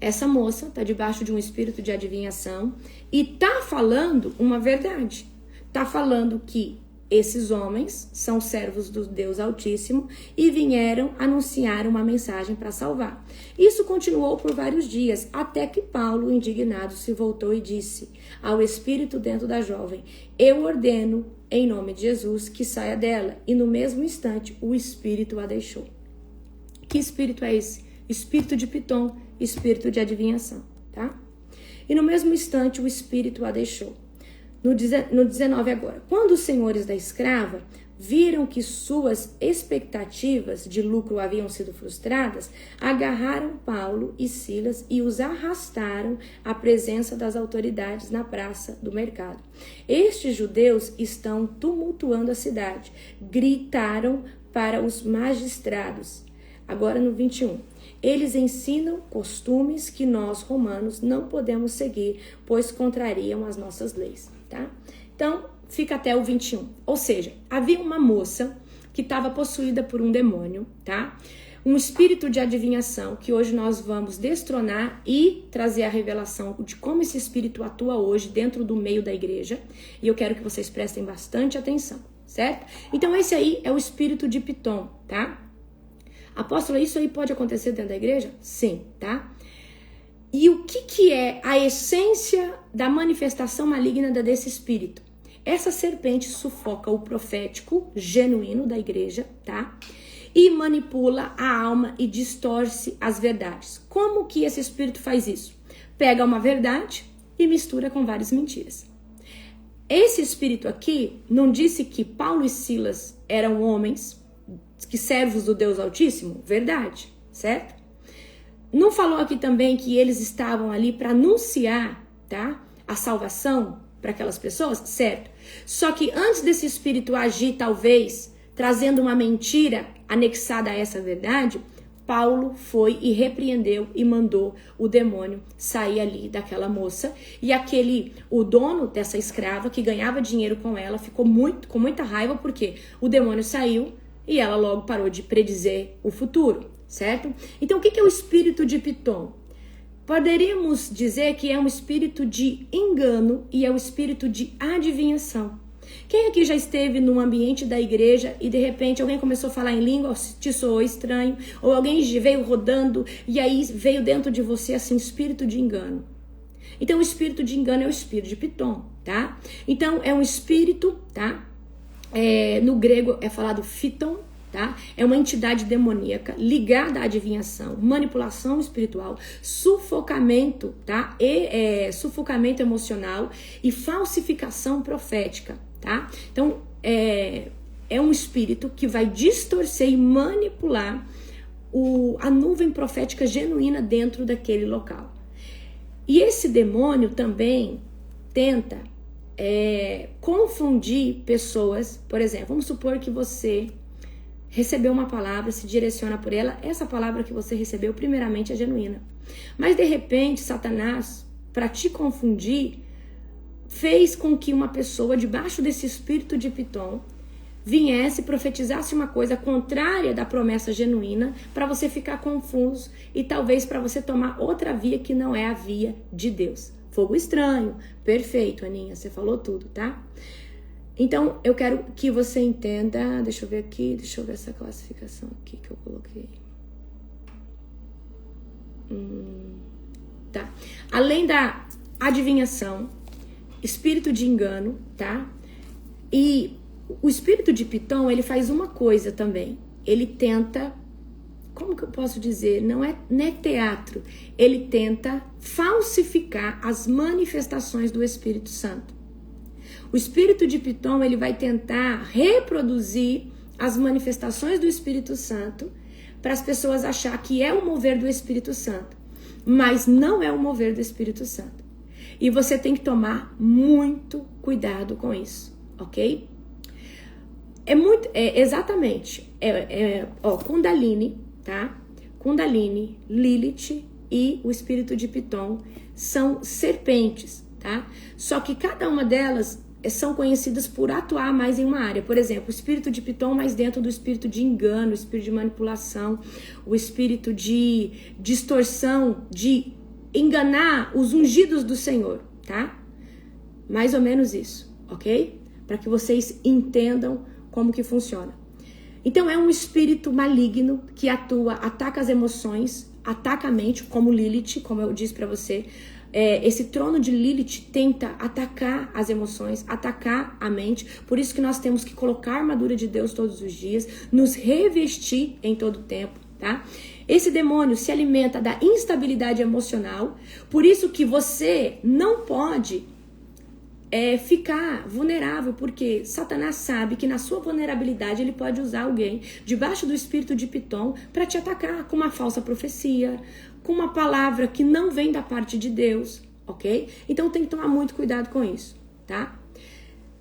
essa moça está debaixo de um espírito de adivinhação e está falando uma verdade. Está falando que esses homens são servos do Deus Altíssimo e vieram anunciar uma mensagem para salvar. Isso continuou por vários dias, até que Paulo, indignado, se voltou e disse ao espírito dentro da jovem: eu ordeno, em nome de Jesus, que saia dela. E no mesmo instante, o espírito a deixou. Que espírito é esse? Espírito de Pitom, espírito de adivinhação, tá? E no mesmo instante, o espírito a deixou. No 19 agora. Quando os senhores da escrava viram que suas expectativas de lucro haviam sido frustradas, agarraram Paulo e Silas e os arrastaram à presença das autoridades na praça do mercado. Estes judeus estão tumultuando a cidade. Gritaram para os magistrados. Agora no 21. Eles ensinam costumes que nós, romanos, não podemos seguir, pois contrariam as nossas leis, tá? Então, fica até o 21. Ou seja, havia uma moça que estava possuída por um demônio, tá? Um espírito de adivinhação que hoje nós vamos destronar e trazer a revelação de como esse espírito atua hoje dentro do meio da igreja. E eu quero que vocês prestem bastante atenção, certo? Então, esse aí é o espírito de Pitom, tá? Apóstolo, isso aí pode acontecer dentro da igreja? Sim, tá? E o que é a essência da manifestação maligna desse espírito? Essa serpente sufoca o profético genuíno da igreja, tá? E manipula a alma e distorce as verdades. Como que esse espírito faz isso? Pega uma verdade e mistura com várias mentiras. Esse espírito aqui não disse que Paulo e Silas eram homens que servos do Deus Altíssimo? Verdade, certo? Não falou aqui também que eles estavam ali para anunciar, tá, a salvação para aquelas pessoas? Certo. Só que antes desse espírito agir, talvez, trazendo uma mentira anexada a essa verdade, Paulo foi e repreendeu e mandou o demônio sair ali daquela moça. E o dono dessa escrava, que ganhava dinheiro com ela, ficou com muita raiva, porque o demônio saiu e ela logo parou de predizer o futuro, certo? Então, o que é o espírito de Pitom? Poderíamos dizer que é um espírito de engano e é o espírito de adivinhação. Quem aqui já esteve num ambiente da igreja e de repente alguém começou a falar em língua, te soou estranho, ou alguém veio rodando e aí veio dentro de você assim, espírito de engano? Então, o espírito de engano é o espírito de Pitom, tá? Então, é um espírito, tá? No grego é falado phyton, tá? É uma entidade demoníaca ligada à adivinhação, manipulação espiritual, sufocamento, tá? Sufocamento emocional e falsificação profética, tá? Então, é um espírito que vai distorcer e manipular a nuvem profética genuína dentro daquele local. E esse demônio também tenta confundir pessoas. Por exemplo, vamos supor que você recebeu uma palavra, se direciona por ela, essa palavra que você recebeu primeiramente é genuína, mas de repente Satanás, para te confundir, fez com que uma pessoa debaixo desse espírito de Pitom viesse, profetizasse uma coisa contrária da promessa genuína, para você ficar confuso e talvez para você tomar outra via que não é a via de Deus. Fogo estranho. Perfeito, Aninha, você falou tudo, tá? Então, eu quero que você entenda. Deixa eu ver aqui, deixa eu ver essa classificação aqui que eu coloquei. Tá. Além da adivinhação, espírito de engano, tá? E o espírito de Pitom, ele faz uma coisa também. Ele tenta, como que eu posso dizer? Não é teatro. Ele tenta falsificar as manifestações do Espírito Santo. O espírito de Pitom, ele vai tentar reproduzir as manifestações do Espírito Santo para as pessoas achar que é o mover do Espírito Santo, mas não é o mover do Espírito Santo. E você tem que tomar muito cuidado com isso, ok? Exatamente. Kundalini, tá? Kundalini, Lilith e o espírito de Piton são serpentes, tá? Só que cada uma delas são conhecidas por atuar mais em uma área. Por exemplo, o espírito de Piton mais dentro do espírito de engano, o espírito de manipulação, o espírito de distorção, de enganar os ungidos do Senhor, tá? Mais ou menos isso, ok? Para que vocês entendam como que funciona. Então é um espírito maligno que atua, ataca as emoções, ataca a mente, como Lilith, como eu disse para você. Esse trono de Lilith tenta atacar as emoções, atacar a mente. Por isso que nós temos que colocar a armadura de Deus todos os dias, nos revestir em todo o tempo, tá? Esse demônio se alimenta da instabilidade emocional. Por isso que você não pode ficar vulnerável, porque Satanás sabe que na sua vulnerabilidade ele pode usar alguém debaixo do espírito de Piton para te atacar com uma falsa profecia, com uma palavra que não vem da parte de Deus, ok? Então tem que tomar muito cuidado com isso, tá?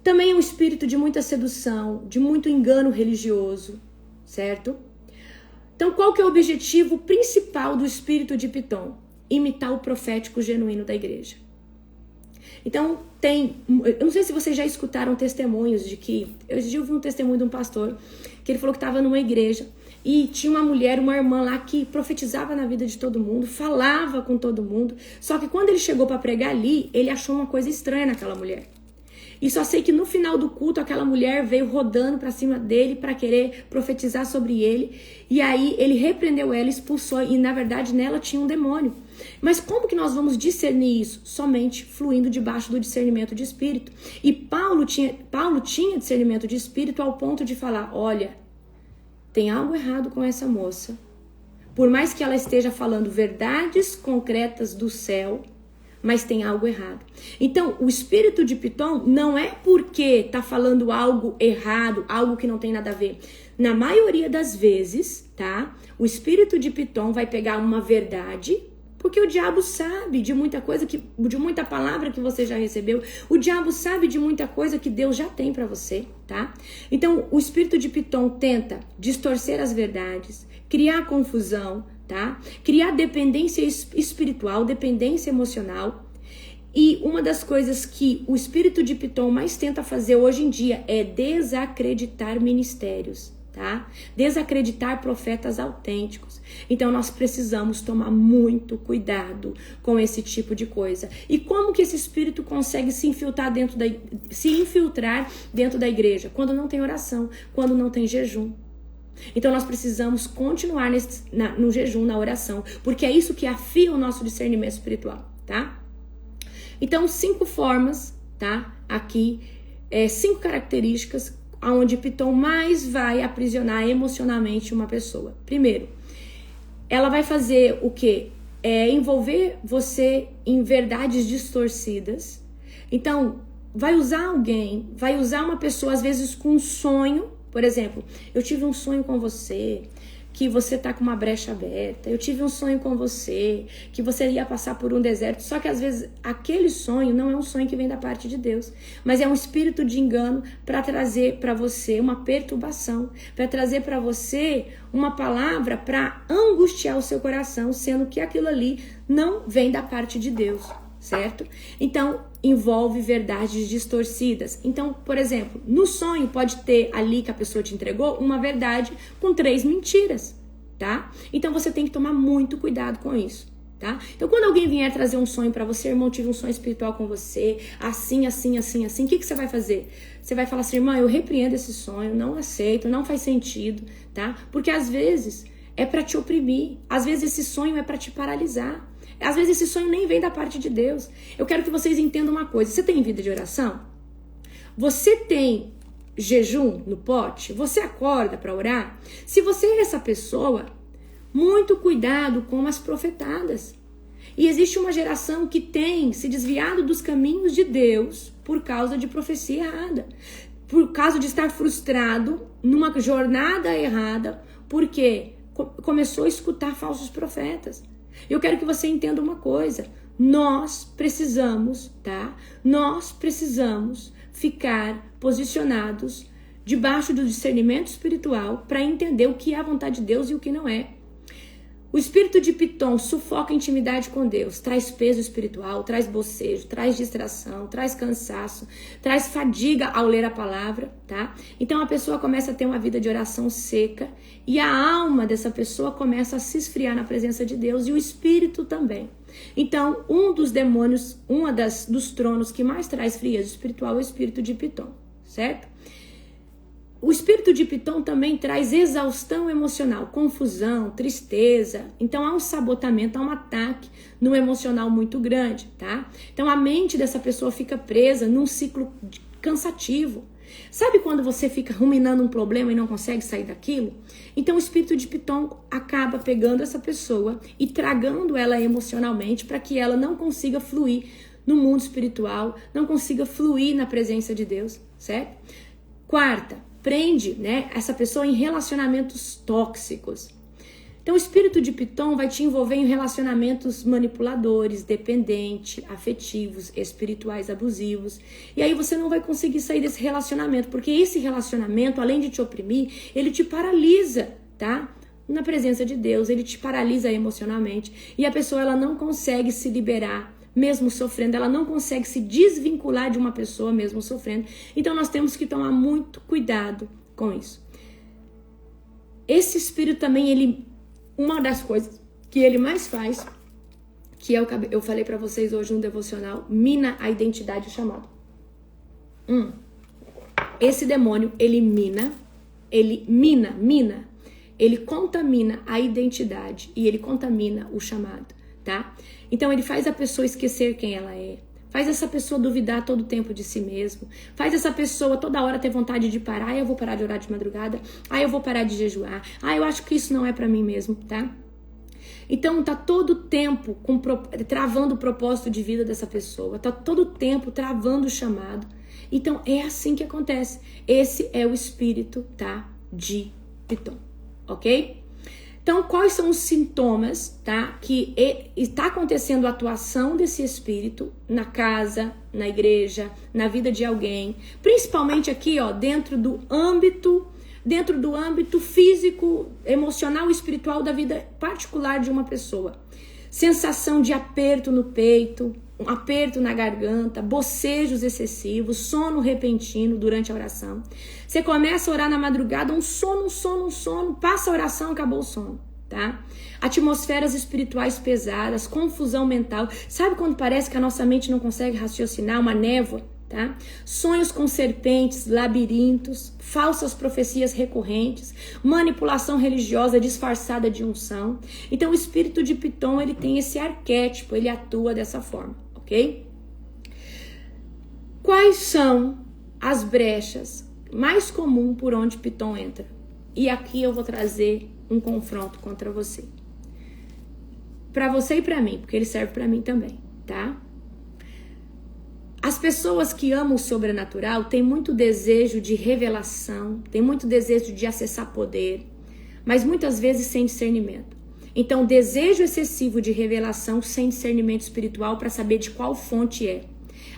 Também é um espírito de muita sedução, de muito engano religioso, certo? Então qual que é o objetivo principal do espírito de Piton? Imitar o profético genuíno da igreja. Então eu não sei se vocês já escutaram testemunhos de que, eu ouvi um testemunho de um pastor, que ele falou que estava numa igreja e tinha uma mulher, uma irmã lá que profetizava na vida de todo mundo, falava com todo mundo, só que quando ele chegou para pregar ali, ele achou uma coisa estranha naquela mulher. E só sei que no final do culto, aquela mulher veio rodando para cima dele para querer profetizar sobre ele. E aí ele repreendeu ela, expulsou, e na verdade nela tinha um demônio. Mas como que nós vamos discernir isso? Somente fluindo debaixo do discernimento de espírito. E Paulo tinha discernimento de espírito ao ponto de falar, olha, tem algo errado com essa moça. Por mais que ela esteja falando verdades concretas do céu, mas tem algo errado. Então, o espírito de Piton não é porque tá falando algo errado, algo que não tem nada a ver. Na maioria das vezes, tá? O espírito de Piton vai pegar uma verdade, porque o diabo sabe de muita coisa, de muita palavra que você já recebeu. O diabo sabe de muita coisa que Deus já tem para você, tá? Então, o espírito de Piton tenta distorcer as verdades, criar confusão, tá? Criar dependência espiritual, dependência emocional. E uma das coisas que o espírito de Piton mais tenta fazer hoje em dia é desacreditar ministérios, tá? Desacreditar profetas autênticos. Então nós precisamos tomar muito cuidado com esse tipo de coisa. E como que esse espírito consegue se infiltrar dentro da igreja? Quando não tem oração, quando não tem jejum. Então nós precisamos continuar no jejum, na oração, porque é isso que afia o nosso discernimento espiritual, tá? Então 5 formas, tá? Aqui, 5 características onde Piton mais vai aprisionar emocionalmente uma pessoa. Primeiro, ela vai fazer o quê? Envolver você em verdades distorcidas. Então, vai usar alguém, vai usar uma pessoa às vezes com um sonho. Por exemplo, eu tive um sonho com você, que você tá com uma brecha aberta. Eu tive um sonho com você, que você ia passar por um deserto. Só que às vezes aquele sonho não é um sonho que vem da parte de Deus, mas é um espírito de engano para trazer para você uma perturbação, para trazer para você uma palavra para angustiar o seu coração, sendo que aquilo ali não vem da parte de Deus, certo? Então, envolve verdades distorcidas. Então, por exemplo, no sonho pode ter ali que a pessoa te entregou uma verdade com 3 mentiras, tá? Então você tem que tomar muito cuidado com isso, tá? Então quando alguém vier trazer um sonho pra você, irmão, tive um sonho espiritual com você, assim, assim, assim, assim, o que você vai fazer? Você vai falar assim, irmã, eu repreendo esse sonho, não aceito, não faz sentido, tá? Porque às vezes é pra te oprimir, às vezes esse sonho é pra te paralisar. Às vezes esse sonho nem vem da parte de Deus. Eu quero que vocês entendam uma coisa. Você tem vida de oração? Você tem jejum no pote? Você acorda para orar? Se você é essa pessoa, muito cuidado com as profetadas. E existe uma geração que tem se desviado dos caminhos de Deus por causa de profecia errada. Por causa de estar frustrado numa jornada errada, porque começou a escutar falsos profetas. Eu quero que você entenda uma coisa. Nós precisamos, tá? Nós precisamos ficar posicionados debaixo do discernimento espiritual para entender o que é a vontade de Deus e o que não é. O espírito de Piton sufoca a intimidade com Deus, traz peso espiritual, traz bocejo, traz distração, traz cansaço, traz fadiga ao ler a palavra, tá? Então a pessoa começa a ter uma vida de oração seca e a alma dessa pessoa começa a se esfriar na presença de Deus e o espírito também. Então, um dos demônios, dos tronos que mais traz frieza espiritual é o espírito de Piton, certo? O espírito de Piton também traz exaustão emocional, confusão, tristeza. Então há um sabotamento, há um ataque no emocional muito grande, tá? Então a mente dessa pessoa fica presa num ciclo cansativo. Sabe quando você fica ruminando um problema e não consegue sair daquilo? Então o espírito de Piton acaba pegando essa pessoa e tragando ela emocionalmente para que ela não consiga fluir no mundo espiritual, não consiga fluir na presença de Deus, certo? Quarta, prende, né, essa pessoa em relacionamentos tóxicos. Então o espírito de Piton vai te envolver em relacionamentos manipuladores, dependentes, afetivos, espirituais, abusivos. E aí você não vai conseguir sair desse relacionamento, porque esse relacionamento, além de te oprimir, ele te paralisa, tá? Na presença de Deus, ele te paralisa emocionalmente. E a pessoa, ela não consegue se liberar mesmo sofrendo, ela não consegue se desvincular de uma pessoa mesmo sofrendo. Então nós temos que tomar muito cuidado com isso. Esse espírito também, uma das coisas que ele mais faz, que eu falei para vocês hoje no devocional, mina a identidade e o chamado. Esse demônio, ele contamina a identidade e ele contamina o chamado, tá? Então ele faz a pessoa esquecer quem ela é, faz essa pessoa duvidar todo o tempo de si mesmo, faz essa pessoa toda hora ter vontade de parar, eu vou parar de orar de madrugada, eu vou parar de jejuar, eu acho que isso não é pra mim mesmo, tá? Então tá todo o tempo travando o propósito de vida dessa pessoa, tá todo o tempo travando o chamado. Então é assim que acontece. Esse é o espírito, tá, de Piton, ok? Então, quais são os sintomas, tá? Que está acontecendo a atuação desse espírito na casa, na igreja, na vida de alguém, principalmente aqui, ó, dentro do âmbito físico, emocional e espiritual da vida particular de uma pessoa. Sensação de aperto no peito, um aperto na garganta, bocejos excessivos, sono repentino durante a oração. Você começa a orar na madrugada, um sono, passa a oração, acabou o sono, tá? Atmosferas espirituais pesadas, confusão mental. Sabe quando parece que a nossa mente não consegue raciocinar? Uma névoa, tá? Sonhos com serpentes, labirintos, falsas profecias recorrentes, manipulação religiosa disfarçada de unção. Então o espírito de Piton, ele tem esse arquétipo, ele atua dessa forma, ok? Quais são as brechas mais comuns por onde Piton entra? E aqui eu vou trazer um confronto contra você. Para você e para mim, porque ele serve para mim também, tá? As pessoas que amam o sobrenatural têm muito desejo de revelação, têm muito desejo de acessar poder, mas muitas vezes sem discernimento. Então, desejo excessivo de revelação sem discernimento espiritual para saber de qual fonte é.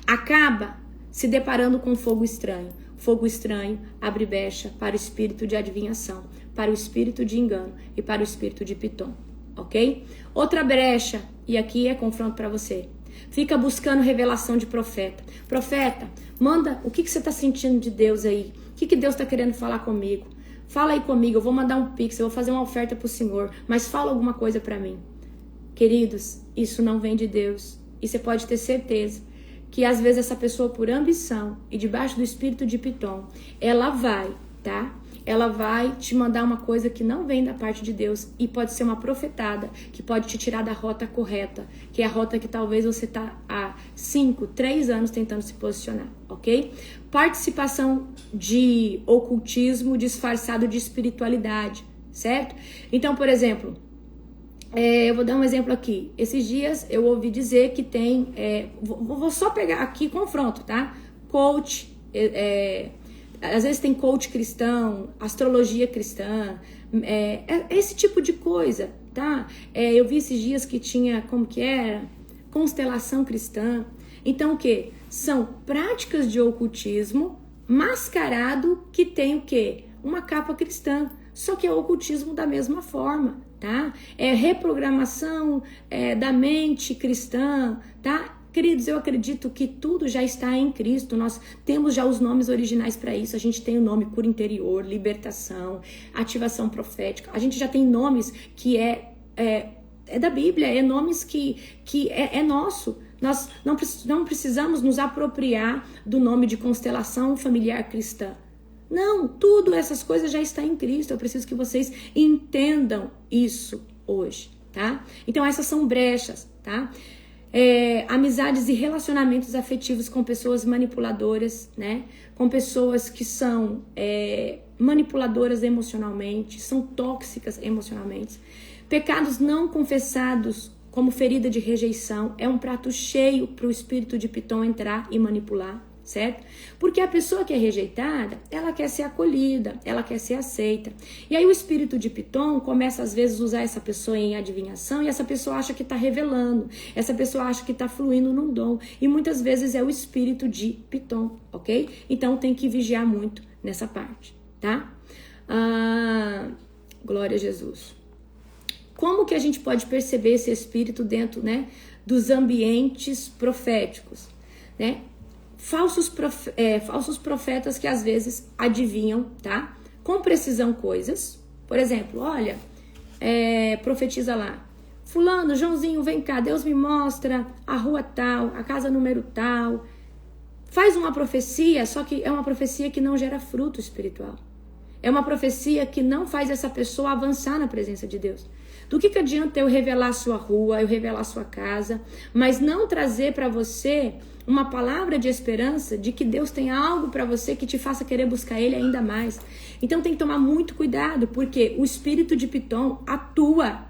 Acaba se deparando com fogo estranho. Fogo estranho abre brecha para o espírito de adivinhação, para o espírito de engano e para o espírito de Piton, ok? Outra brecha, e aqui é confronto para você. Fica buscando revelação de profeta. Profeta, manda o que você está sentindo de Deus aí. O que Deus está querendo falar comigo? Fala aí comigo, eu vou mandar um pix, eu vou fazer uma oferta para o Senhor, mas fala alguma coisa para mim. Queridos, isso não vem de Deus. E você pode ter certeza que às vezes essa pessoa, por ambição e debaixo do espírito de Piton, ela vai, tá? Ela vai te mandar uma coisa que não vem da parte de Deus e pode ser uma profetada que pode te tirar da rota correta, que é a rota que talvez você tá há 5, 3 anos tentando se posicionar, ok? Participação de ocultismo disfarçado de espiritualidade, certo? Então, por exemplo, eu vou dar um exemplo aqui. Esses dias eu ouvi dizer que tem, vou só pegar aqui confronto, tá? Coach, às vezes tem coach cristão, astrologia cristã, esse tipo de coisa, tá? Eu vi esses dias que tinha, como que era? Constelação cristã. Então o que? São práticas de ocultismo mascarado que tem o quê? Uma capa cristã. só que é ocultismo da mesma forma, tá? É reprogramação da mente cristã, tá? Queridos, eu acredito que tudo já está em Cristo. Nós temos já os nomes originais para isso. A gente tem o nome cura interior, libertação, ativação profética. A gente já tem nomes que é da Bíblia, é nomes que é nosso. Nós não precisamos nos apropriar do nome de constelação familiar cristã. Não, tudo essas coisas já está em Cristo. Eu preciso que vocês entendam isso hoje, tá? Então essas são brechas, tá? Amizades e relacionamentos afetivos com pessoas manipuladoras, né? Com pessoas que são manipuladoras emocionalmente, são tóxicas emocionalmente. Pecados não confessados, como ferida de rejeição, é um prato cheio para o espírito de Pitom entrar e manipular, certo? Porque a pessoa que é rejeitada, ela quer ser acolhida, ela quer ser aceita. E aí o espírito de Pitom começa às vezes a usar essa pessoa em adivinhação e essa pessoa acha que está revelando, essa pessoa acha que está fluindo num dom. E muitas vezes é o espírito de Pitom, ok? Então tem que vigiar muito nessa parte, tá? Glória a Jesus. Como que a gente pode perceber esse espírito dentro, né, dos ambientes proféticos, né? Falsos profetas que às vezes adivinham, tá? Com precisão coisas. Por exemplo, olha, profetiza lá. Fulano, Joãozinho, vem cá, Deus me mostra a rua tal, a casa número tal. Faz uma profecia, só que é uma profecia que não gera fruto espiritual. É uma profecia que não faz essa pessoa avançar na presença de Deus. Do que adianta eu revelar a sua rua, eu revelar a sua casa, mas não trazer para você uma palavra de esperança de que Deus tem algo para você que te faça querer buscar Ele ainda mais. Então tem que tomar muito cuidado, porque o espírito de Pitom atua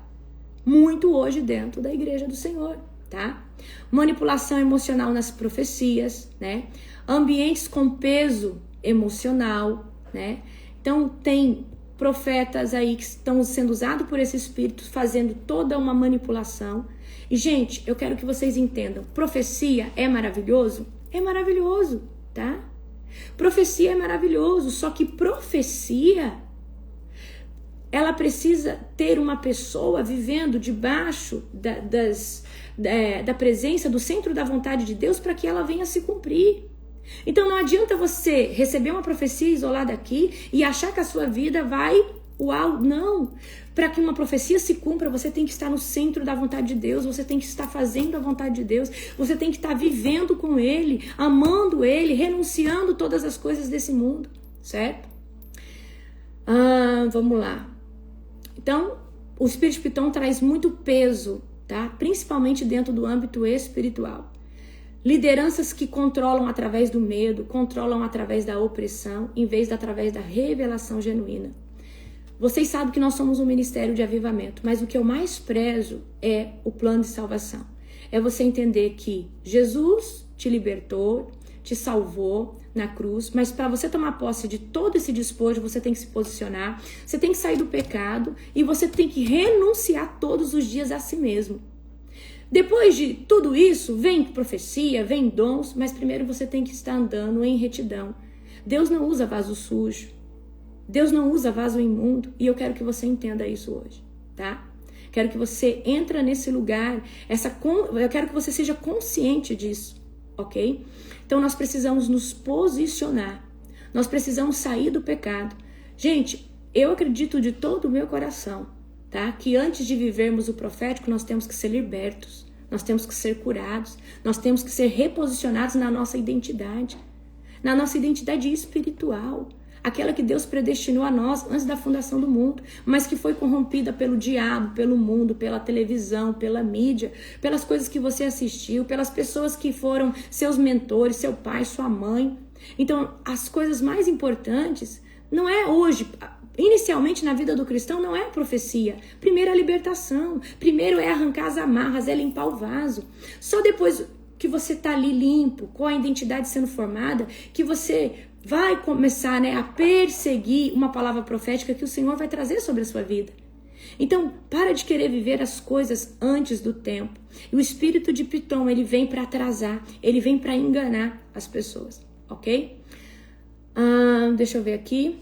muito hoje dentro da igreja do Senhor, tá? Manipulação emocional nas profecias, né? Ambientes com peso emocional, né? Então tem profetas aí que estão sendo usados por esse espírito, fazendo toda uma manipulação. E, gente, eu quero que vocês entendam, profecia é maravilhoso? É maravilhoso, tá? Profecia é maravilhoso, só que profecia, ela precisa ter uma pessoa vivendo debaixo da presença, do centro da vontade de Deus, para que ela venha se cumprir. Então não adianta você receber uma profecia isolada aqui e achar que a sua vida vai, uau, não. Para que uma profecia se cumpra, você tem que estar no centro da vontade de Deus, você tem que estar fazendo a vontade de Deus, você tem que estar vivendo com Ele, amando Ele, renunciando todas as coisas desse mundo, certo? Vamos lá. Então, o Espírito de Pitom traz muito peso, tá? Principalmente dentro do âmbito espiritual. Lideranças que controlam através do medo, controlam através da opressão, em vez de através da revelação genuína. Vocês sabem que nós somos um ministério de avivamento, mas o que eu mais prezo é o plano de salvação. É você entender que Jesus te libertou, te salvou na cruz, mas para você tomar posse de todo esse despojo, você tem que se posicionar, você tem que sair do pecado e você tem que renunciar todos os dias a si mesmo. Depois de tudo isso, vem profecia, vem dons, mas primeiro você tem que estar andando em retidão. Deus não usa vaso sujo. Deus não usa vaso imundo. E eu quero que você entenda isso hoje, tá? Quero que você entre nesse lugar, eu quero que você seja consciente disso, ok? Então nós precisamos nos posicionar. Nós precisamos sair do pecado. Gente, eu acredito de todo o meu coração, tá? Que antes de vivermos o profético, nós temos que ser libertos, nós temos que ser curados, nós temos que ser reposicionados na nossa identidade espiritual, aquela que Deus predestinou a nós antes da fundação do mundo, mas que foi corrompida pelo diabo, pelo mundo, pela televisão, pela mídia, pelas coisas que você assistiu, pelas pessoas que foram seus mentores, seu pai, sua mãe. Então, as coisas mais importantes não é hoje... Inicialmente na vida do cristão não é a profecia. Primeiro é a libertação. Primeiro é arrancar as amarras, é limpar o vaso. Só depois que você está ali limpo, com a identidade sendo formada, que você vai começar, né, a perseguir uma palavra profética que o Senhor vai trazer sobre a sua vida. Então, para de querer viver as coisas antes do tempo. E o espírito de Pitom, ele vem para atrasar, ele vem para enganar as pessoas, ok? Deixa eu ver aqui.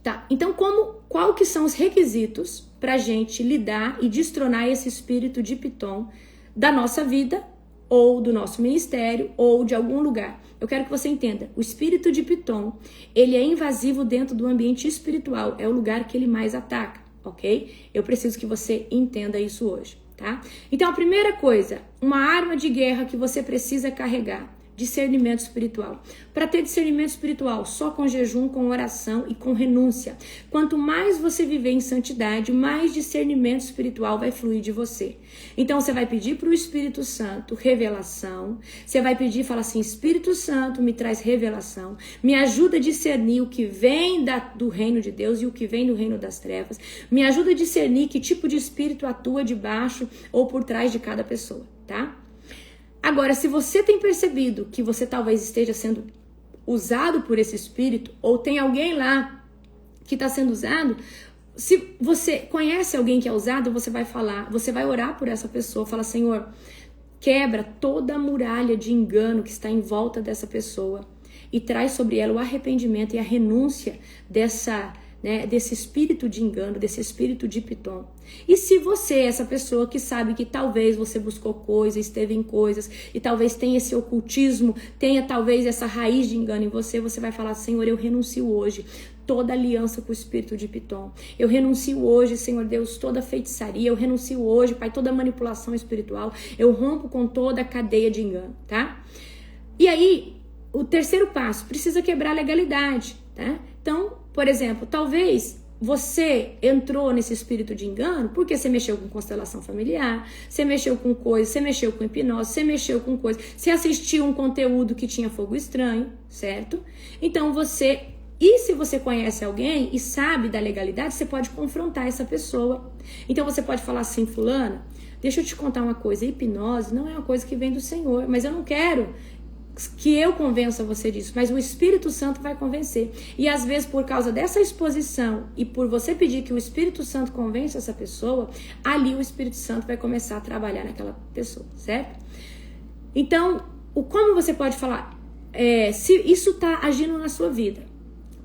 Tá, então como qual que são os requisitos para a gente lidar e destronar esse espírito de Piton da nossa vida, ou do nosso ministério, ou de algum lugar. Eu quero que você entenda, o espírito de Piton, ele é invasivo dentro do ambiente espiritual, é o lugar que ele mais ataca, ok? Eu preciso que você entenda isso hoje, tá? Então, a primeira coisa, uma arma de guerra que você precisa carregar, discernimento espiritual. Para ter discernimento espiritual, só com jejum, com oração e com renúncia. Quanto mais você viver em santidade, mais discernimento espiritual vai fluir de você. Então você vai pedir para o Espírito Santo revelação. Você vai pedir e falar assim: Espírito Santo, me traz revelação. Me ajuda a discernir o que vem do reino de Deus e o que vem do reino das trevas. Me ajuda a discernir que tipo de espírito atua debaixo ou por trás de cada pessoa, tá? Agora, se você tem percebido que você talvez esteja sendo usado por esse espírito, ou tem alguém lá que está sendo usado, se você conhece alguém que é usado, você vai falar, você vai orar por essa pessoa, fala: Senhor, quebra toda a muralha de engano que está em volta dessa pessoa e traz sobre ela o arrependimento e a renúncia desse espírito de engano, desse espírito de Piton. E se você é essa pessoa que sabe que talvez você buscou coisas, esteve em coisas, e talvez tenha esse ocultismo, tenha talvez essa raiz de engano em você, você vai falar: Senhor, eu renuncio hoje toda aliança com o espírito de Piton. Eu renuncio hoje, Senhor Deus, toda feitiçaria. Eu renuncio hoje, Pai, toda manipulação espiritual. Eu rompo com toda a cadeia de engano, tá? E aí, o terceiro passo, precisa quebrar a legalidade, tá? Então, por exemplo, talvez você entrou nesse espírito de engano porque você mexeu com constelação familiar, você mexeu com coisas, você mexeu com hipnose, você mexeu com coisas, você assistiu um conteúdo que tinha fogo estranho, certo? Então se você conhece alguém e sabe da legalidade, você pode confrontar essa pessoa. Então você pode falar assim: fulana, deixa eu te contar uma coisa, hipnose não é uma coisa que vem do Senhor, mas eu não quero que eu convença você disso, mas o Espírito Santo vai convencer. E às vezes, por causa dessa exposição e por você pedir que o Espírito Santo convença essa pessoa, ali o Espírito Santo vai começar a trabalhar naquela pessoa, certo? Então, como você pode falar, se isso está agindo na sua vida,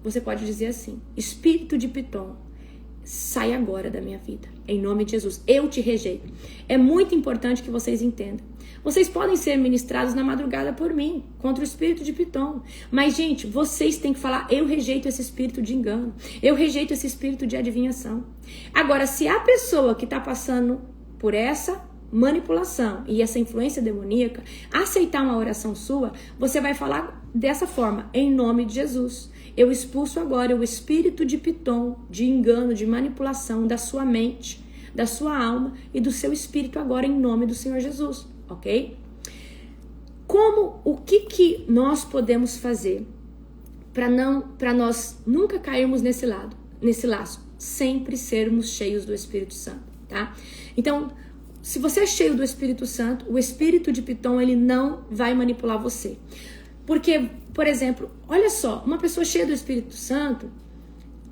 você pode dizer assim: Espírito de Piton, sai agora da minha vida, em nome de Jesus, eu te rejeito. É muito importante que vocês entendam. Vocês podem ser ministrados na madrugada por mim, contra o espírito de Piton. Mas, gente, vocês têm que falar: eu rejeito esse espírito de engano. Eu rejeito esse espírito de adivinhação. Agora, se a pessoa que está passando por essa manipulação e essa influência demoníaca aceitar uma oração sua, você vai falar dessa forma: em nome de Jesus, eu expulso agora o espírito de Piton, de engano, de manipulação da sua mente, da sua alma e do seu espírito agora, em nome do Senhor Jesus. Ok? O que nós podemos fazer para nós nunca cairmos nesse laço? Sempre sermos cheios do Espírito Santo, tá? Então, se você é cheio do Espírito Santo, o espírito de Piton, ele não vai manipular você. Porque, por exemplo, olha só, uma pessoa cheia do Espírito Santo,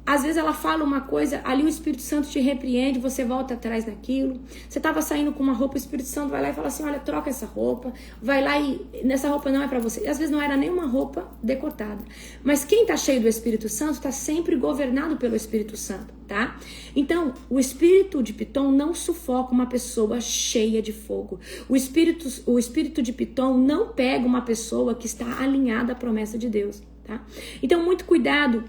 às vezes ela fala uma coisa, ali o Espírito Santo te repreende, você volta atrás naquilo. Você estava saindo com uma roupa, o Espírito Santo vai lá e fala assim: olha, troca essa roupa, vai lá e nessa roupa não é para você. E às vezes não era nem uma roupa decotada. Mas quem está cheio do Espírito Santo está sempre governado pelo Espírito Santo, tá? Então, o espírito de Piton não sufoca uma pessoa cheia de fogo. O espírito de Piton não pega uma pessoa que está alinhada à promessa de Deus, tá? Então, muito cuidado.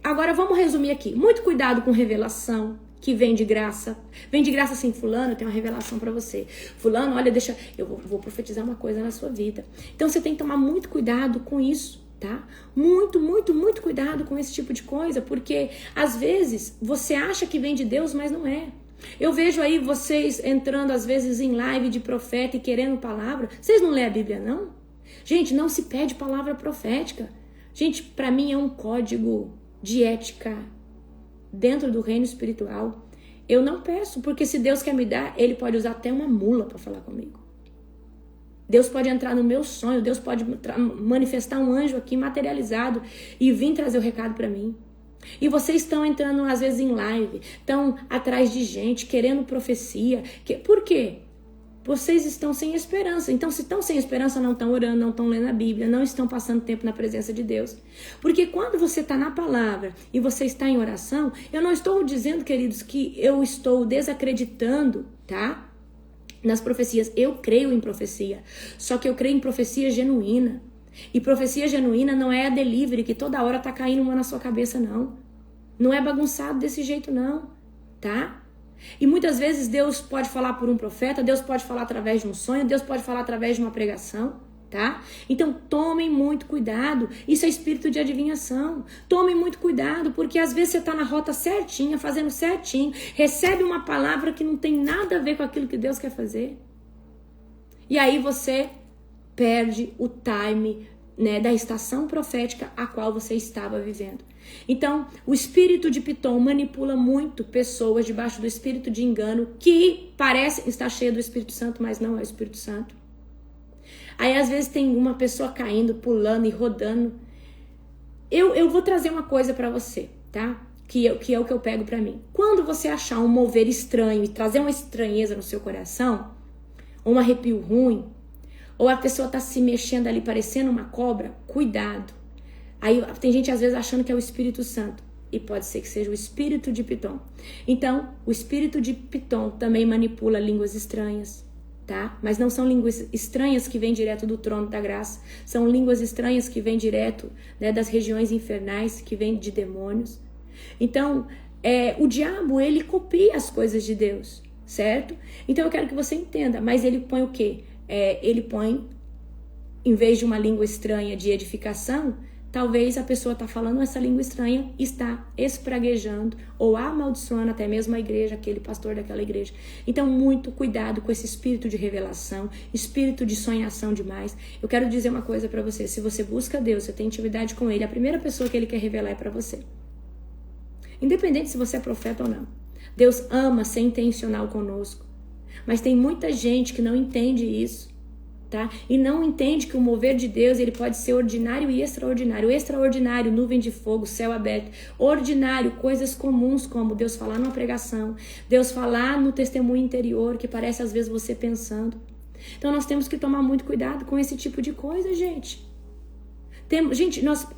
Agora vamos resumir aqui. Muito cuidado com revelação que vem de graça. Vem de graça assim: fulano, eu tenho uma revelação pra você. Fulano, olha, eu vou profetizar uma coisa na sua vida. Então você tem que tomar muito cuidado com isso, tá? Muito, muito, muito cuidado com esse tipo de coisa, porque às vezes você acha que vem de Deus, mas não é. Eu vejo aí vocês entrando às vezes em live de profeta e querendo palavra. Vocês não lêem a Bíblia, não? Gente, não se pede palavra profética. Gente, pra mim é um código de ética dentro do reino espiritual. Eu não peço, porque se Deus quer me dar, Ele pode usar até uma mula para falar comigo. Deus pode entrar no meu sonho, Deus pode manifestar um anjo aqui materializado e vir trazer o recado para mim. E vocês estão entrando às vezes em live, estão atrás de gente, querendo profecia. Por quê? vocês estão sem esperança. Então, se estão sem esperança, não estão orando, não estão lendo a Bíblia, não estão passando tempo na presença de Deus. Porque quando você está na palavra e você está em oração, eu não estou dizendo, queridos, que eu estou desacreditando, tá? Nas profecias. Eu creio em profecia. Só que eu creio em profecia genuína. E profecia genuína não é a delivery, que toda hora tá caindo uma na sua cabeça, não. Não é bagunçado desse jeito, não, tá? E muitas vezes Deus pode falar por um profeta, Deus pode falar através de um sonho, Deus pode falar através de uma pregação, tá? Então tomem muito cuidado, isso é espírito de adivinhação. Tomem muito cuidado, porque às vezes você tá na rota certinha, fazendo certinho, recebe uma palavra que não tem nada a ver com aquilo que Deus quer fazer. E aí você perde o time, né, da estação profética a qual você estava vivendo. Então, o espírito de Pitom manipula muito pessoas debaixo do espírito de engano, que parece estar cheia do Espírito Santo, mas não é o Espírito Santo. Aí, às vezes, tem uma pessoa caindo, pulando e rodando. Eu vou trazer uma coisa para você, tá? Que é o que eu pego para mim. Quando você achar um mover estranho e trazer uma estranheza no seu coração, ou um arrepio ruim, ou a pessoa tá se mexendo ali parecendo uma cobra, cuidado. Aí tem gente às vezes achando que é o Espírito Santo. E pode ser que seja o espírito de Pitom. Então, o espírito de Pitom também manipula línguas estranhas, tá? Mas não são línguas estranhas que vêm direto do trono da graça. São línguas estranhas que vêm direto, né, das regiões infernais, que vêm de demônios. Então, o diabo, ele copia as coisas de Deus, certo? Então, eu quero que você entenda. Mas ele põe o quê? Ele põe, em vez de uma língua estranha de edificação, talvez a pessoa está falando essa língua estranha e está espraguejando ou amaldiçoando até mesmo a igreja, aquele pastor daquela igreja. Então, muito cuidado com esse espírito de revelação, espírito de sonhação demais. Eu quero dizer uma coisa para você: se você busca Deus, você tem intimidade com Ele, a primeira pessoa que Ele quer revelar é para você. Independente se você é profeta ou não. Deus ama ser intencional conosco. Mas tem muita gente que não entende isso, tá? E não entende que o mover de Deus, ele pode ser ordinário e extraordinário. Extraordinário, nuvem de fogo, céu aberto. Ordinário, coisas comuns, como Deus falar numa pregação, Deus falar no testemunho interior, que parece às vezes você pensando. Então nós temos que tomar muito cuidado com esse tipo de coisa, gente.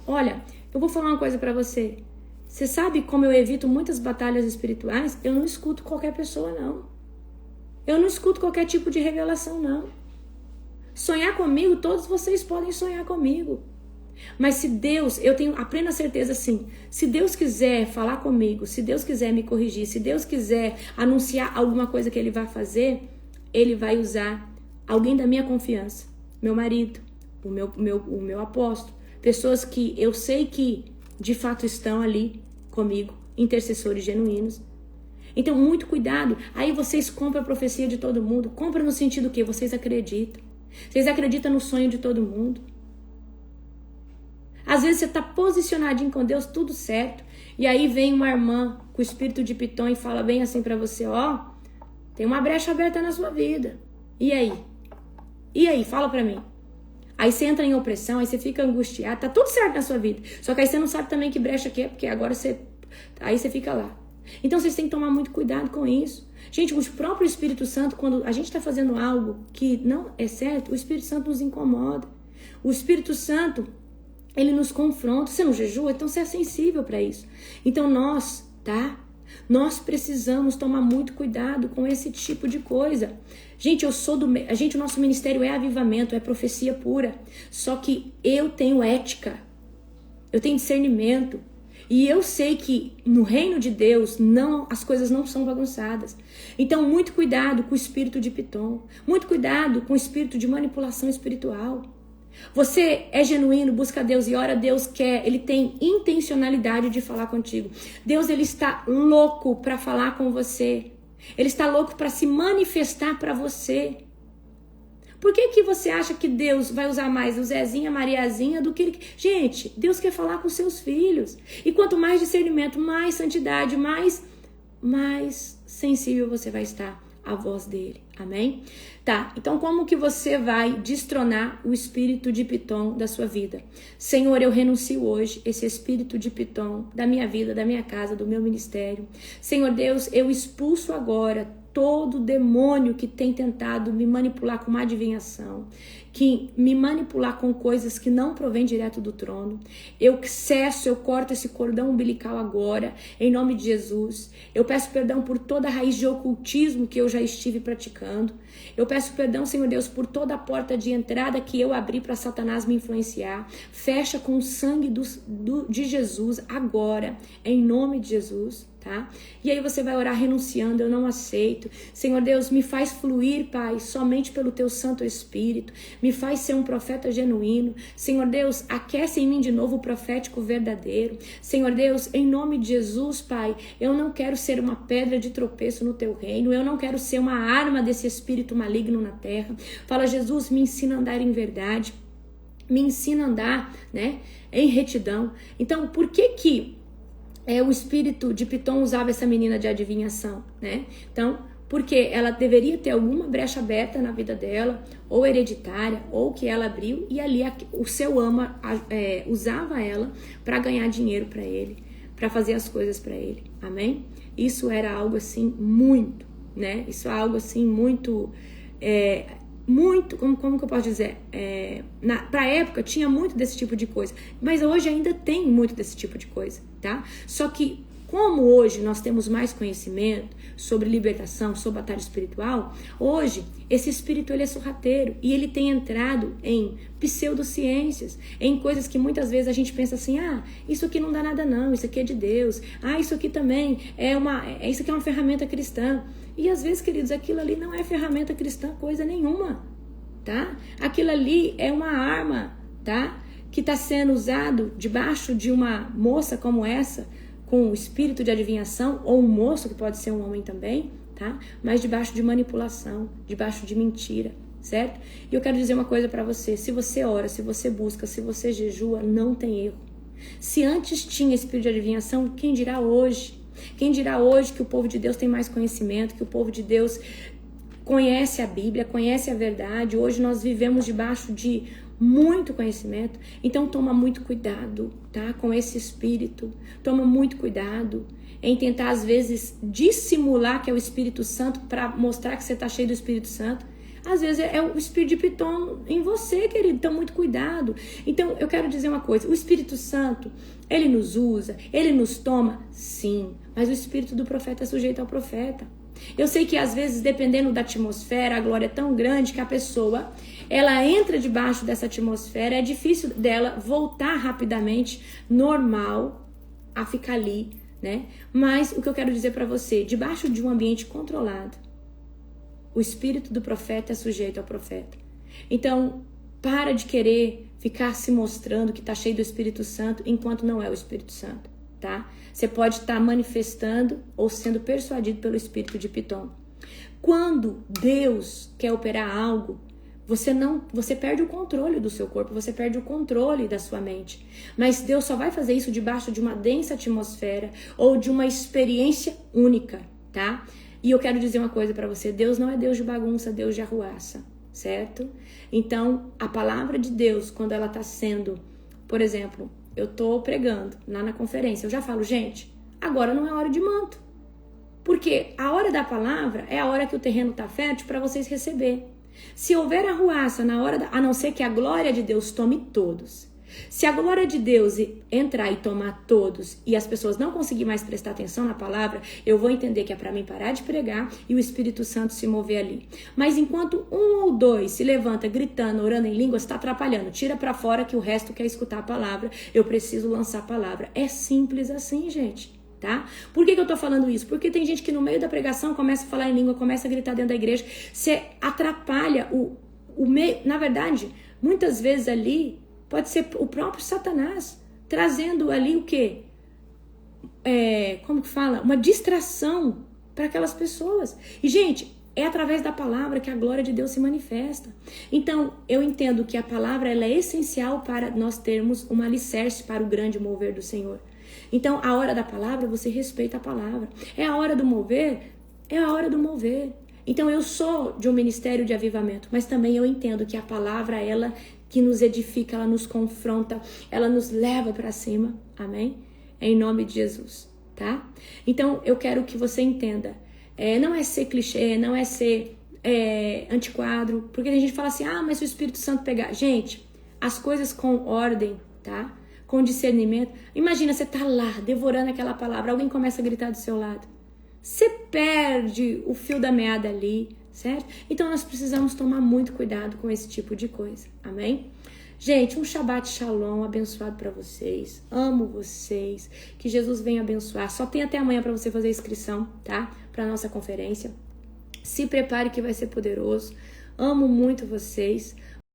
Olha, eu vou falar uma coisa pra você. Você sabe como eu evito muitas batalhas espirituais? Eu não escuto qualquer pessoa, não. Eu não escuto qualquer tipo de revelação, não. Sonhar comigo, todos vocês podem sonhar comigo. Mas se Deus, eu tenho a plena certeza assim, se Deus quiser falar comigo, se Deus quiser me corrigir, se Deus quiser anunciar alguma coisa que Ele vai fazer, Ele vai usar alguém da minha confiança, meu marido, o meu apóstolo, pessoas que eu sei que de fato estão ali comigo, intercessores genuínos. Então, muito cuidado. Aí vocês compram a profecia de todo mundo. Compram no sentido que vocês acreditam. Vocês acreditam no sonho de todo mundo. Às vezes você está posicionadinho com Deus, tudo certo. E aí vem uma irmã com o espírito de Pitom e fala bem assim para você: ó, tem uma brecha aberta na sua vida. E aí? E aí? Fala para mim. Aí você entra em opressão, aí você fica angustiado. Tá tudo certo na sua vida. Só que aí você não sabe também que brecha que é, porque agora aí você fica lá. Então vocês têm que tomar muito cuidado com isso. Gente, o próprio Espírito Santo, quando a gente está fazendo algo que não é certo, o Espírito Santo nos incomoda. O Espírito Santo, ele nos confronta. Você não jejua? Então você é sensível para isso. Então nós precisamos tomar muito cuidado com esse tipo de coisa. Gente, o nosso ministério é avivamento, é profecia pura. Só que eu tenho ética, eu tenho discernimento. E eu sei que no reino de Deus as coisas não são bagunçadas. Então, muito cuidado com o espírito de Pitom. Muito cuidado com o espírito de manipulação espiritual. Você é genuíno, busca Deus e ora, Deus quer. Ele tem intencionalidade de falar contigo. Deus, ele está louco para falar com você. Ele está louco para se manifestar para você. Por que você acha que Deus vai usar mais o Zezinho, a Mariazinha do que ele... Gente, Deus quer falar com seus filhos. E quanto mais discernimento, mais santidade, mais sensível você vai estar à voz dele. Amém? Tá, então como que você vai destronar o espírito de Pitom da sua vida? Senhor, eu renuncio hoje esse espírito de Pitom da minha vida, da minha casa, do meu ministério. Senhor Deus, eu expulso agora todo demônio que tem tentado me manipular com uma adivinhação, que me manipular com coisas que não provém direto do trono. Eu cesso, eu corto esse cordão umbilical agora, em nome de Jesus. Eu peço perdão por toda a raiz de ocultismo que eu já estive praticando. Eu peço perdão, Senhor Deus, por toda a porta de entrada que eu abri para Satanás me influenciar. Fecha com o sangue de Jesus agora, em nome de Jesus. Tá? E aí você vai orar renunciando, eu não aceito. Senhor Deus, me faz fluir, Pai, somente pelo Teu Santo Espírito. Me faz ser um profeta genuíno. Senhor Deus, aquece em mim de novo o profético verdadeiro. Senhor Deus, em nome de Jesus, Pai, eu não quero ser uma pedra de tropeço no Teu reino. Eu não quero ser uma arma desse espírito maligno na terra. Fala, Jesus, me ensina a andar em verdade. Me ensina a andar, né, em retidão. Então, por que o espírito de Pitom usava essa menina de adivinhação, né? Então, porque ela deveria ter alguma brecha aberta na vida dela, ou hereditária, ou que ela abriu, e ali o seu ama usava ela para ganhar dinheiro para ele, para fazer as coisas para ele, amém? Isso era algo assim muito, né? Isso é algo assim muito, como que eu posso dizer? Pra época tinha muito desse tipo de coisa, mas hoje ainda tem muito desse tipo de coisa, tá? Só que como hoje nós temos mais conhecimento sobre libertação, sobre batalha espiritual, hoje esse espírito ele é sorrateiro e ele tem entrado em pseudociências, em coisas que muitas vezes a gente pensa assim, isso aqui não dá nada não, isso aqui é de Deus, isso aqui também isso aqui é uma ferramenta cristã. E às vezes, queridos, aquilo ali não é ferramenta cristã coisa nenhuma, tá? Aquilo ali é uma arma, tá? Que está sendo usado debaixo de uma moça como essa, com o espírito de adivinhação, ou um moço, que pode ser um homem também, tá? Mas debaixo de manipulação, debaixo de mentira, certo? E eu quero dizer uma coisa para você, se você ora, se você busca, se você jejua, não tem erro. Se antes tinha espírito de adivinhação, quem dirá hoje? Quem dirá hoje que o povo de Deus tem mais conhecimento, que o povo de Deus conhece a Bíblia, conhece a verdade? Hoje nós vivemos debaixo de muito conhecimento, então toma muito cuidado, tá? Com esse espírito, toma muito cuidado em tentar às vezes dissimular que é o Espírito Santo para mostrar que você está cheio do Espírito Santo. Às vezes é o espírito de Pitom em você, querido, então muito cuidado. Então eu quero dizer uma coisa, o Espírito Santo, ele nos usa, ele nos toma, sim, mas o espírito do profeta é sujeito ao profeta. Eu sei que às vezes, dependendo da atmosfera, a glória é tão grande que a pessoa, ela entra debaixo dessa atmosfera, é difícil dela voltar rapidamente, normal, a ficar ali, né? Mas o que eu quero dizer para você, debaixo de um ambiente controlado, o espírito do profeta é sujeito ao profeta. Então, para de querer ficar se mostrando que está cheio do Espírito Santo enquanto não é o Espírito Santo, tá? Você pode estar manifestando ou sendo persuadido pelo espírito de Pitom. Quando Deus quer operar algo, você perde o controle do seu corpo, você perde o controle da sua mente. Mas Deus só vai fazer isso debaixo de uma densa atmosfera ou de uma experiência única, tá? E eu quero dizer uma coisa para você, Deus não é Deus de bagunça, Deus de arruaça, certo? Então, a palavra de Deus, quando ela está sendo, por exemplo, eu estou pregando lá na conferência, eu já falo, gente, agora não é hora de manto. Porque a hora da palavra é a hora que o terreno está fértil para vocês receber. Se houver arruaça na hora, a não ser que a glória de Deus tome todos. Se a glória de Deus entrar e tomar todos e as pessoas não conseguirem mais prestar atenção na palavra, eu vou entender que é para mim parar de pregar e o Espírito Santo se mover ali. Mas enquanto um ou dois se levanta gritando, orando em línguas, está atrapalhando. Tira para fora que o resto quer escutar a palavra. Eu preciso lançar a palavra. É simples assim, gente. Tá? Por que eu tô falando isso? Porque tem gente que no meio da pregação começa a falar em língua, começa a gritar dentro da igreja. Você atrapalha o meio. Na verdade, muitas vezes ali pode ser o próprio Satanás trazendo ali o quê? Como que fala? Uma distração para aquelas pessoas. E, gente, é através da palavra que a glória de Deus se manifesta. Então, eu entendo que a palavra ela é essencial para nós termos um alicerce para o grande mover do Senhor. Então, a hora da palavra, você respeita a palavra. É a hora do mover? É a hora do mover. Então, eu sou de um ministério de avivamento, mas também eu entendo que a palavra, ela que nos edifica, ela nos confronta, ela nos leva para cima. Amém? Em nome de Jesus, tá? Então, eu quero que você entenda Não é ser clichê, não é ser antiquadro, porque a gente fala assim, mas se o Espírito Santo pegar... Gente, as coisas com ordem, tá? Com discernimento. Imagina, você tá lá, devorando aquela palavra, alguém começa a gritar do seu lado. Você perde o fio da meada ali, certo? Então nós precisamos tomar muito cuidado com esse tipo de coisa, amém? Gente, um Shabbat Shalom abençoado para vocês. Amo vocês. Que Jesus venha abençoar. Só tem até amanhã para você fazer a inscrição, tá? Para nossa conferência. Se prepare que vai ser poderoso. Amo muito vocês.